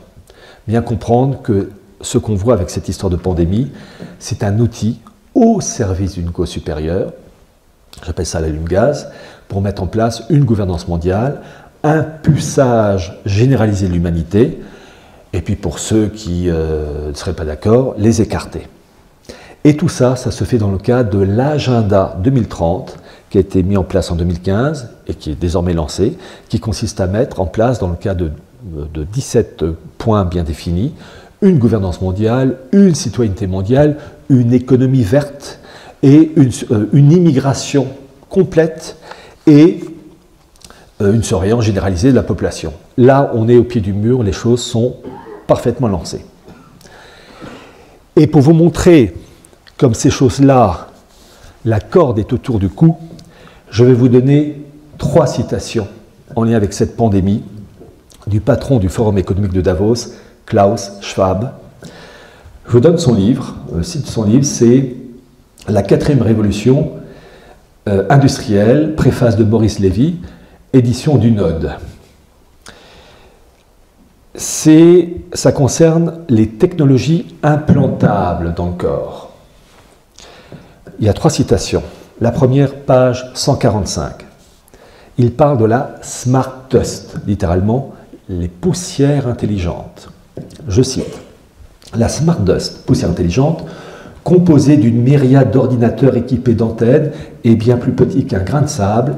Bien comprendre que ce qu'on voit avec cette histoire de pandémie, c'est un outil au service d'une cause supérieure, j'appelle ça l'allume-gaz, pour mettre en place une gouvernance mondiale, un puçage généralisé de l'humanité, et puis pour ceux qui ne seraient pas d'accord, les écarter. Et tout ça, ça se fait dans le cadre de l'agenda 2030, qui a été mis en place en 2015, et qui est désormais lancé, qui consiste à mettre en place, dans le cadre de 17 points bien définis, une gouvernance mondiale, une citoyenneté mondiale, une économie verte, et une immigration complète, et une surveillance généralisée de la population. Là, on est au pied du mur, les choses sont parfaitement lancées. Et pour vous montrer comme ces choses-là, la corde est autour du cou, je vais vous donner 3 citations en lien avec cette pandémie du patron du Forum économique de Davos, Klaus Schwab. Je vous donne son livre, le titre de son livre, c'est « La 4e révolution industrielle », préface de Maurice Lévy, édition du Node. Ça concerne les technologies implantables dans le corps. Il y a 3 citations. La première, page 145. Il parle de la Smart Dust, littéralement les poussières intelligentes. Je cite, « La Smart Dust, poussière intelligente, composée d'une myriade d'ordinateurs équipés d'antennes et bien plus petits qu'un grain de sable,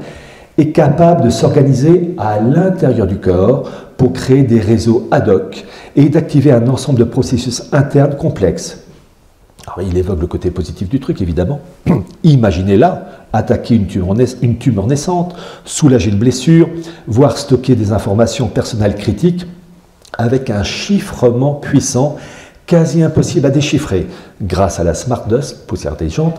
est capable de s'organiser à l'intérieur du corps pour créer des réseaux ad hoc et d'activer un ensemble de processus internes complexes. » Alors, il évoque le côté positif du truc, évidemment. Imaginez-la, attaquer une tumeur naissante, soulager une blessure, voire stocker des informations personnelles critiques avec un chiffrement puissant, quasi impossible à déchiffrer. Grâce à la Smart Dust, poussière intelligente,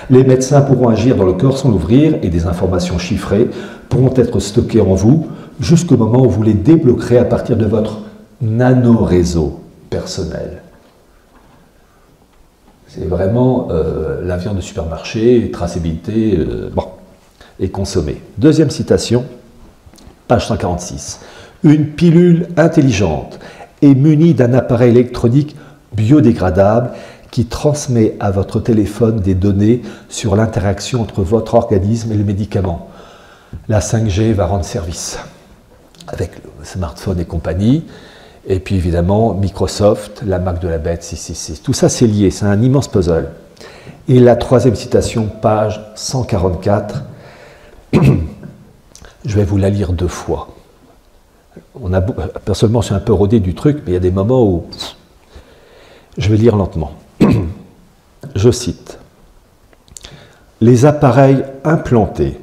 les médecins pourront agir dans le corps sans l'ouvrir et des informations chiffrées pourront être stockées en vous jusqu'au moment où vous les débloquerez à partir de votre nano-réseau personnel. C'est vraiment la viande de supermarché, traçabilité, et consommée. Deuxième citation, page 146. Une pilule intelligente est munie d'un appareil électronique biodégradable qui transmet à votre téléphone des données sur l'interaction entre votre organisme et le médicament. La 5G va rendre service avec le smartphone et compagnie. Et puis évidemment, Microsoft, la marque de la bête, 666. Tout ça, c'est lié, c'est un immense puzzle. Et la 3e citation, page 144, je vais vous la lire 2 fois. Personnellement, je suis un peu rodé du truc, mais il y a des moments où je vais lire lentement. Je cite. « Les appareils implantés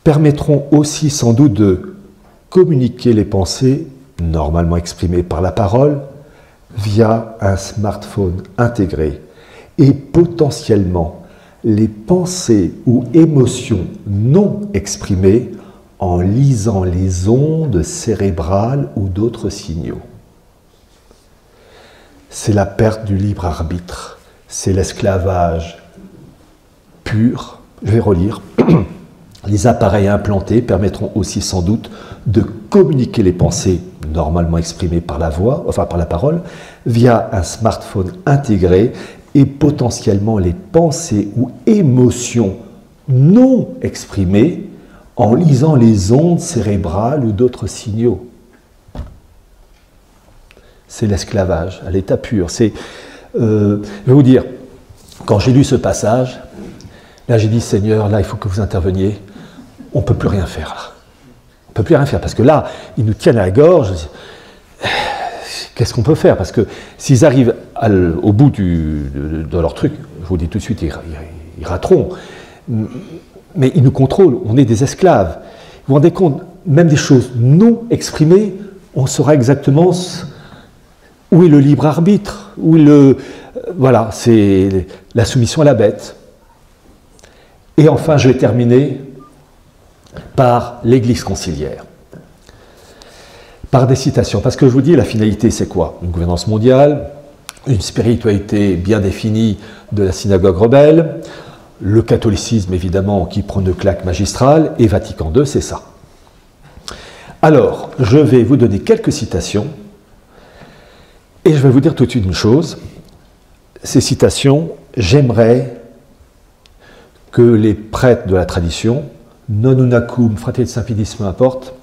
permettront aussi sans doute de communiquer les pensées normalement exprimées par la parole via un smartphone intégré et potentiellement les pensées ou émotions non exprimées en lisant les ondes cérébrales ou d'autres signaux. C'est la perte du libre arbitre, c'est l'esclavage pur, je vais relire, les appareils implantés permettront aussi sans doute de communiquer les pensées normalement exprimées par la voix, enfin par la parole, via un smartphone intégré et potentiellement les pensées ou émotions non exprimées en lisant les ondes cérébrales ou d'autres signaux. C'est l'esclavage à l'état pur. Je vais vous dire, quand j'ai lu ce passage, là j'ai dit, Seigneur, là il faut que vous interveniez, on ne peut plus rien faire là. On ne peut plus rien faire, parce que là, ils nous tiennent à la gorge. Qu'est-ce qu'on peut faire? Parce que s'ils arrivent au bout de leur truc, je vous dis tout de suite, ils rateront. Mais ils nous contrôlent, on est des esclaves. Vous vous rendez compte, même des choses non exprimées, on saura exactement où est le libre arbitre, où est voilà, c'est la soumission à la bête. Et enfin, je vais terminer par l'Église conciliaire. Par des citations, parce que je vous dis, la finalité c'est quoi? Une gouvernance mondiale, une spiritualité bien définie de la synagogue rebelle, le catholicisme évidemment qui prend une claque magistrale, et Vatican II, c'est ça. Alors, je vais vous donner quelques citations, et je vais vous dire tout de suite une chose, ces citations, j'aimerais que les prêtres de la tradition, non unacum, fratelli simpidis, peu importe,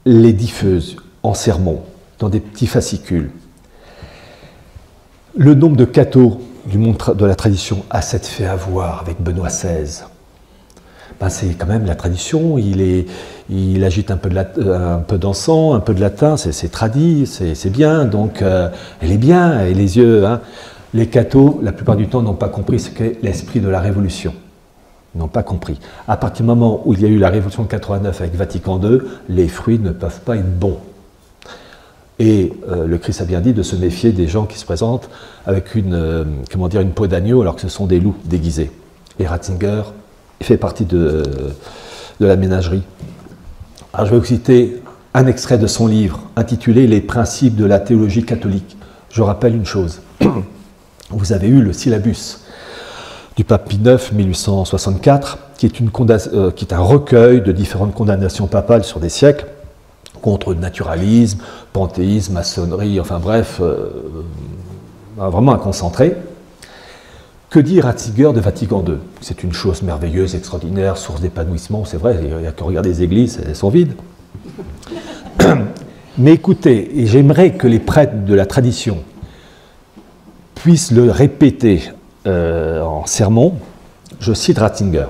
les diffusent en sermons, dans des petits fascicules. Le nombre de cathos du monde de la tradition a cette fait avoir avec Benoît XVI. Ben c'est quand même la tradition, il agite un peu d'encens, un peu de latin, c'est tradit, c'est bien, donc elle est bien, et les yeux. Hein. Les cathos, la plupart du temps, n'ont pas compris ce qu'est l'esprit de la Révolution. Ils n'ont pas compris. À partir du moment où il y a eu la Révolution de 89 avec Vatican II, les fruits ne peuvent pas être bons. Et le Christ a bien dit de se méfier des gens qui se présentent avec une peau d'agneau alors que ce sont des loups déguisés. Et Ratzinger fait partie de la ménagerie. Alors je vais vous citer un extrait de son livre intitulé « Les principes de la théologie catholique ». Je rappelle une chose. Vous avez eu le syllabus du pape Pie IX, 1864, qui est un recueil de différentes condamnations papales sur des siècles, contre le naturalisme, panthéisme, maçonnerie, enfin bref, vraiment un concentré. Que dit Ratzinger de Vatican II? C'est une chose merveilleuse, extraordinaire, source d'épanouissement, c'est vrai, il n'y a qu'à regarder les églises, elles sont vides. Mais écoutez, et j'aimerais que les prêtres de la tradition puissent le répéter en sermon, je cite Ratzinger,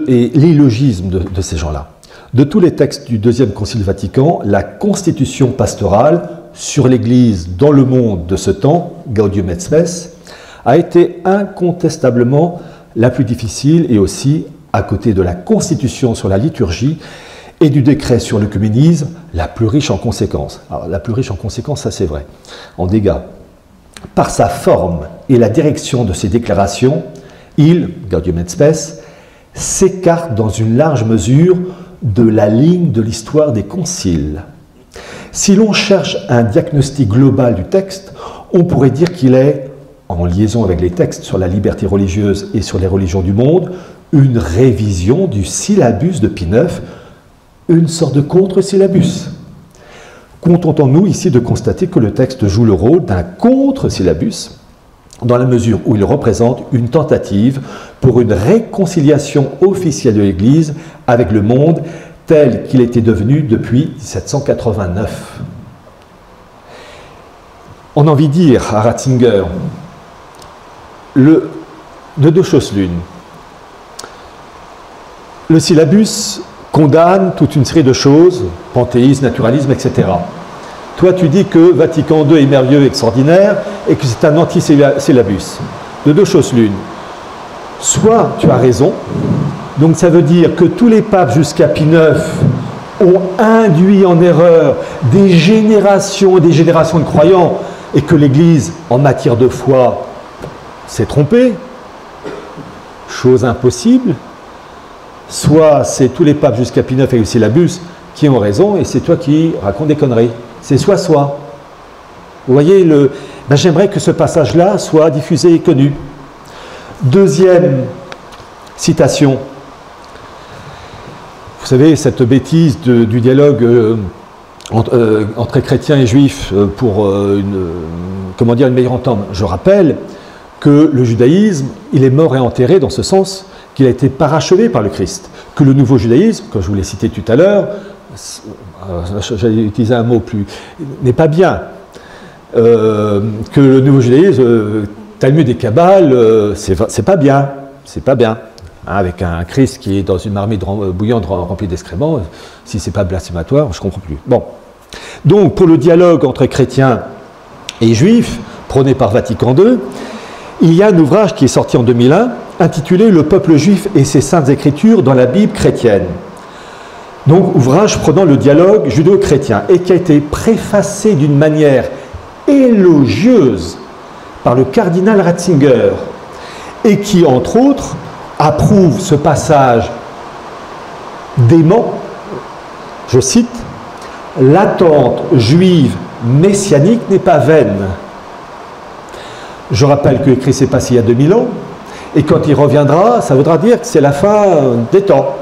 et l'illogisme de ces gens-là. De tous les textes du Deuxième Concile Vatican, la constitution pastorale sur l'Église dans le monde de ce temps, Gaudium et Spes, a été incontestablement la plus difficile et aussi, à côté de la constitution sur la liturgie et du décret sur l'œcuménisme, la plus riche en conséquences. Alors, la plus riche en conséquences, ça c'est vrai, en dégâts. Par sa forme et la direction de ses déclarations, il, Gaudium et Spes, s'écarte dans une large mesure de la ligne de l'histoire des conciles. Si l'on cherche un diagnostic global du texte, on pourrait dire qu'il est, en liaison avec les textes sur la liberté religieuse et sur les religions du monde, une révision du syllabus de Pie IX, une sorte de contre-syllabus. Contentons-nous ici de constater que le texte joue le rôle d'un contre-syllabus, dans la mesure où il représente une tentative pour une réconciliation officielle de l'Église avec le monde tel qu'il était devenu depuis 1789. On a envie de dire à Ratzinger, de deux choses l'une. Le syllabus condamne toute une série de choses, panthéisme, naturalisme, etc. Toi, tu dis que Vatican II est merveilleux, extraordinaire, et que c'est un anti-syllabus. De deux choses l'une. Soit tu as raison, donc ça veut dire que tous les papes jusqu'à Pie IX ont induit en erreur des générations et des générations de croyants, et que l'Église, en matière de foi, s'est trompée, chose impossible. Soit c'est tous les papes jusqu'à Pie IX avec le syllabus qui ont raison, et c'est toi qui racontes des conneries. C'est soit. Vous voyez, j'aimerais que ce passage-là soit diffusé et connu. Deuxième citation. Vous savez, cette bêtise du dialogue entre chrétiens et juifs pour une meilleure entente. Je rappelle que le judaïsme, il est mort et enterré dans ce sens qu'il a été parachevé par le Christ. Que le nouveau judaïsme, comme je vous l'ai cité tout à l'heure, j'allais utiliser un mot plus, n'est pas bien. Que le nouveau judaïsme, Talmud et Kabbale, c'est pas bien. C'est pas bien. Hein, avec un Christ qui est dans une marmite bouillante remplie d'excréments, si c'est pas blasphématoire, je ne comprends plus. Bon. Donc, pour le dialogue entre chrétiens et juifs, prôné par Vatican II, il y a un ouvrage qui est sorti en 2001, intitulé « Le peuple juif et ses saintes écritures dans la Bible chrétienne ». Donc, ouvrage prenant le dialogue judéo-chrétien et qui a été préfacé d'une manière élogieuse par le cardinal Ratzinger et qui, entre autres, approuve ce passage dément, je cite, « L'attente juive messianique n'est pas vaine ». Je rappelle que Christ s'est passé il y a 2000 ans, et quand il reviendra, ça voudra dire que c'est la fin des temps.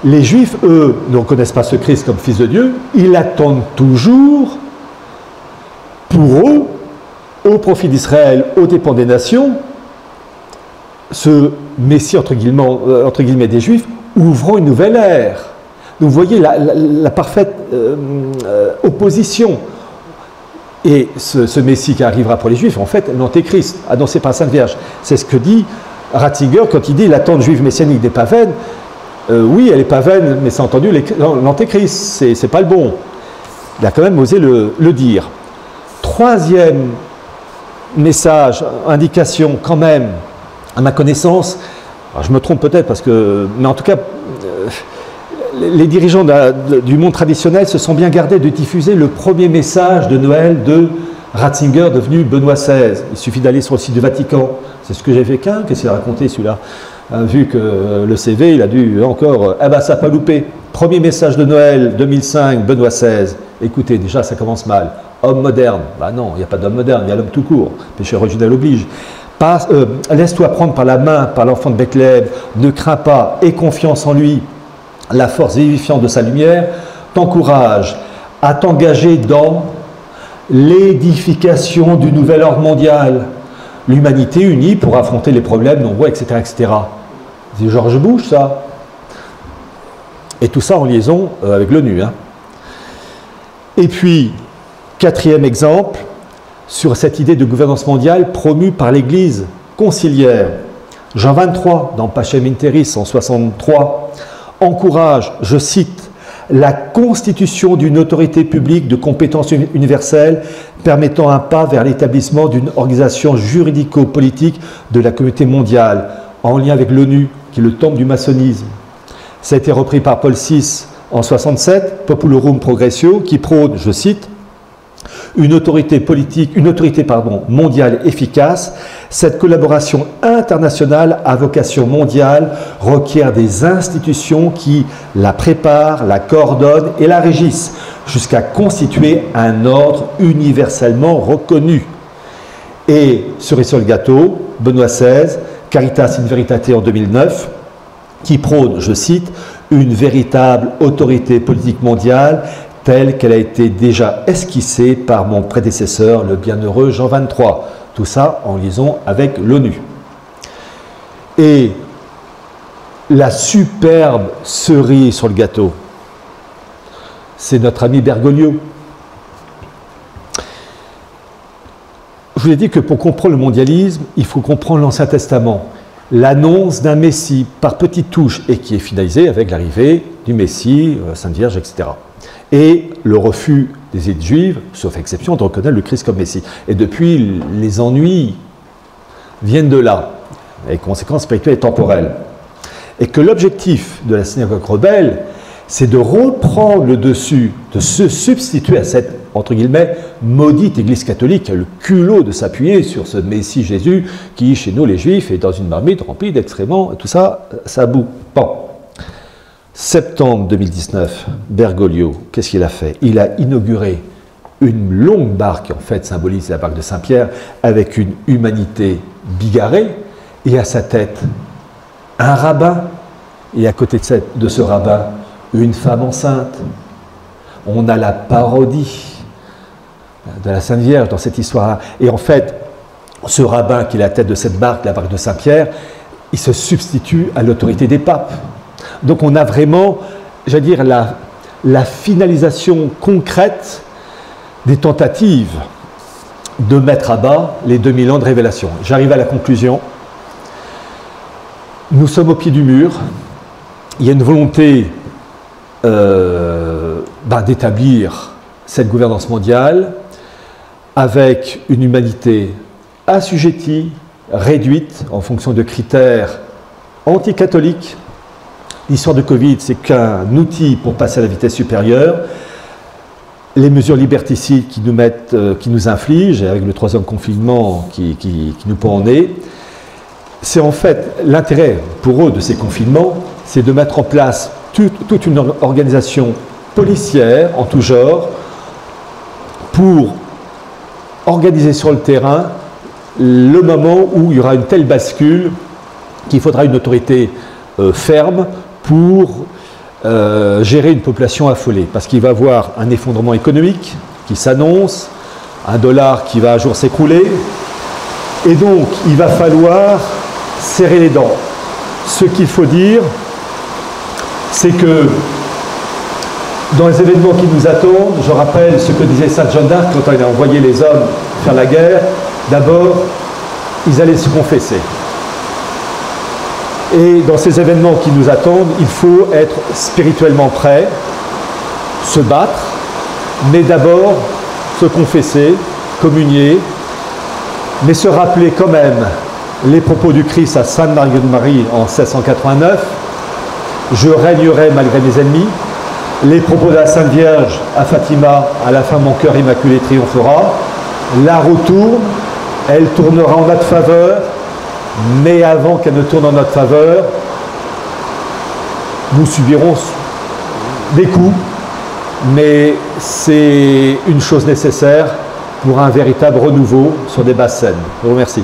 Les Juifs, eux, ne reconnaissent pas ce Christ comme Fils de Dieu, ils l'attendent toujours pour eux, au profit d'Israël, aux dépens des nations, ce Messie, entre guillemets, des Juifs, ouvrant une nouvelle ère. Donc vous voyez la parfaite opposition. Et ce Messie qui arrivera pour les Juifs, en fait, l'Antéchrist, annoncé par la Sainte Vierge. C'est ce que dit Ratzinger quand il dit l'attente juive messianique n'est pas vaine. Oui, elle n'est pas vaine, mais c'est entendu l'Antéchrist, c'est pas le bon. Il a quand même osé le dire. Troisième message, indication quand même, à ma connaissance, alors je me trompe peut-être parce que, mais en tout cas, les dirigeants du monde traditionnel se sont bien gardés de diffuser le premier message de Noël de Ratzinger devenu Benoît XVI. Il suffit d'aller sur le site du Vatican. C'est ce que j'ai fait qu'un, qu'est-ce qu'il a raconté celui-là? Vu que le CV, il a dû encore, ça n'a pas loupé. Premier message de Noël 2005, Benoît XVI. Écoutez, déjà ça commence mal. Homme moderne. Bah non, il n'y a pas d'homme moderne, il y a l'homme tout court. Péché originel oblige. Laisse-toi prendre par la main par l'enfant de Bethléem, ne crains pas, aie confiance en lui, la force vivifiante de sa lumière t'encourage à t'engager dans l'édification du nouvel ordre mondial, l'humanité unie pour affronter les problèmes nombreux, etc. etc. C'est George Bush, ça. Et tout ça en liaison avec l'ONU. Hein. Et puis, quatrième exemple, sur cette idée de gouvernance mondiale promue par l'Église conciliaire. Jean 23, dans Pacem in Terris, en 63, encourage, je cite, la constitution d'une autorité publique de compétence universelle permettant un pas vers l'établissement d'une organisation juridico-politique de la communauté mondiale, en lien avec l'ONU, qui est le temple du maçonnisme. Ça a été repris par Paul VI en 67, Populorum Progressio, qui prône, je cite, une autorité mondiale efficace. Cette collaboration internationale à vocation mondiale requiert des institutions qui la préparent, la coordonnent et la régissent, jusqu'à constituer un ordre universellement reconnu. Et, cerise sur le gâteau, Benoît XVI, Caritas in Veritate en 2009, qui prône, je cite, une véritable autorité politique mondiale telle qu'elle a été déjà esquissée par mon prédécesseur, le bienheureux Jean 23. Tout ça en liaison avec l'ONU. Et la superbe cerise sur le gâteau, c'est notre ami Bergoglio. Je vous ai dit que pour comprendre le mondialisme, il faut comprendre l'Ancien Testament. L'annonce d'un Messie par petites touches et qui est finalisée avec l'arrivée du Messie, Sainte Vierge, etc. Et le refus des élites juives, sauf exception, de reconnaître le Christ comme Messie. Et depuis, les ennuis viennent de là, les conséquences spirituelles et temporelles. Et que l'objectif de la synagogue rebelle, c'est de reprendre le dessus, de se substituer à cette, entre guillemets, maudite Église catholique, qui a le culot de s'appuyer sur ce Messie Jésus, qui, chez nous les Juifs, est dans une marmite remplie d'excréments, et tout ça, ça boue. Bon. Septembre 2019, Bergoglio, qu'est-ce qu'il a fait? Il a inauguré une longue barque, qui en fait symbolise la barque de Saint-Pierre, avec une humanité bigarrée, et à sa tête un rabbin, et à côté de ce rabbin, une femme enceinte. On a la parodie de la Sainte Vierge dans cette histoire-là. Et en fait, ce rabbin qui est la tête de cette barque, la barque de Saint-Pierre, il se substitue à l'autorité des papes. Donc on a vraiment, j'allais dire, la finalisation concrète des tentatives de mettre à bas les 2000 ans de révélation. J'arrive à la conclusion. Nous sommes au pied du mur. Il y a une volonté d'établir cette gouvernance mondiale avec une humanité assujettie, réduite en fonction de critères anticatholiques. L'histoire de Covid, c'est qu'un outil pour passer à la vitesse supérieure. Les mesures liberticides qui nous infligent, et avec le troisième confinement qui nous pend au nez, c'est en fait l'intérêt pour eux de ces confinements, c'est de mettre en place toute une organisation policière en tout genre pour organiser sur le terrain le moment où il y aura une telle bascule qu'il faudra une autorité ferme pour gérer une population affolée. Parce qu'il va y avoir un effondrement économique qui s'annonce, un dollar qui va un jour s'écrouler, et donc il va falloir serrer les dents. Ce qu'il faut dire, c'est que dans les événements qui nous attendent, je rappelle ce que disait Sainte Jeanne d'Arc quand elle a envoyé les hommes faire la guerre. D'abord, ils allaient se confesser. Et dans ces événements qui nous attendent, il faut être spirituellement prêt, se battre, mais d'abord se confesser, communier, mais se rappeler quand même les propos du Christ à Sainte Marguerite Marie en 1689, « Je régnerai malgré mes ennemis », les propos de la Sainte Vierge à Fatima, « À la fin mon cœur immaculé triomphera », la roue tourne, elle tournera en notre faveur, mais avant qu'elle ne tourne en notre faveur, nous subirons des coups, mais c'est une chose nécessaire pour un véritable renouveau sur des bases saines. Je vous remercie.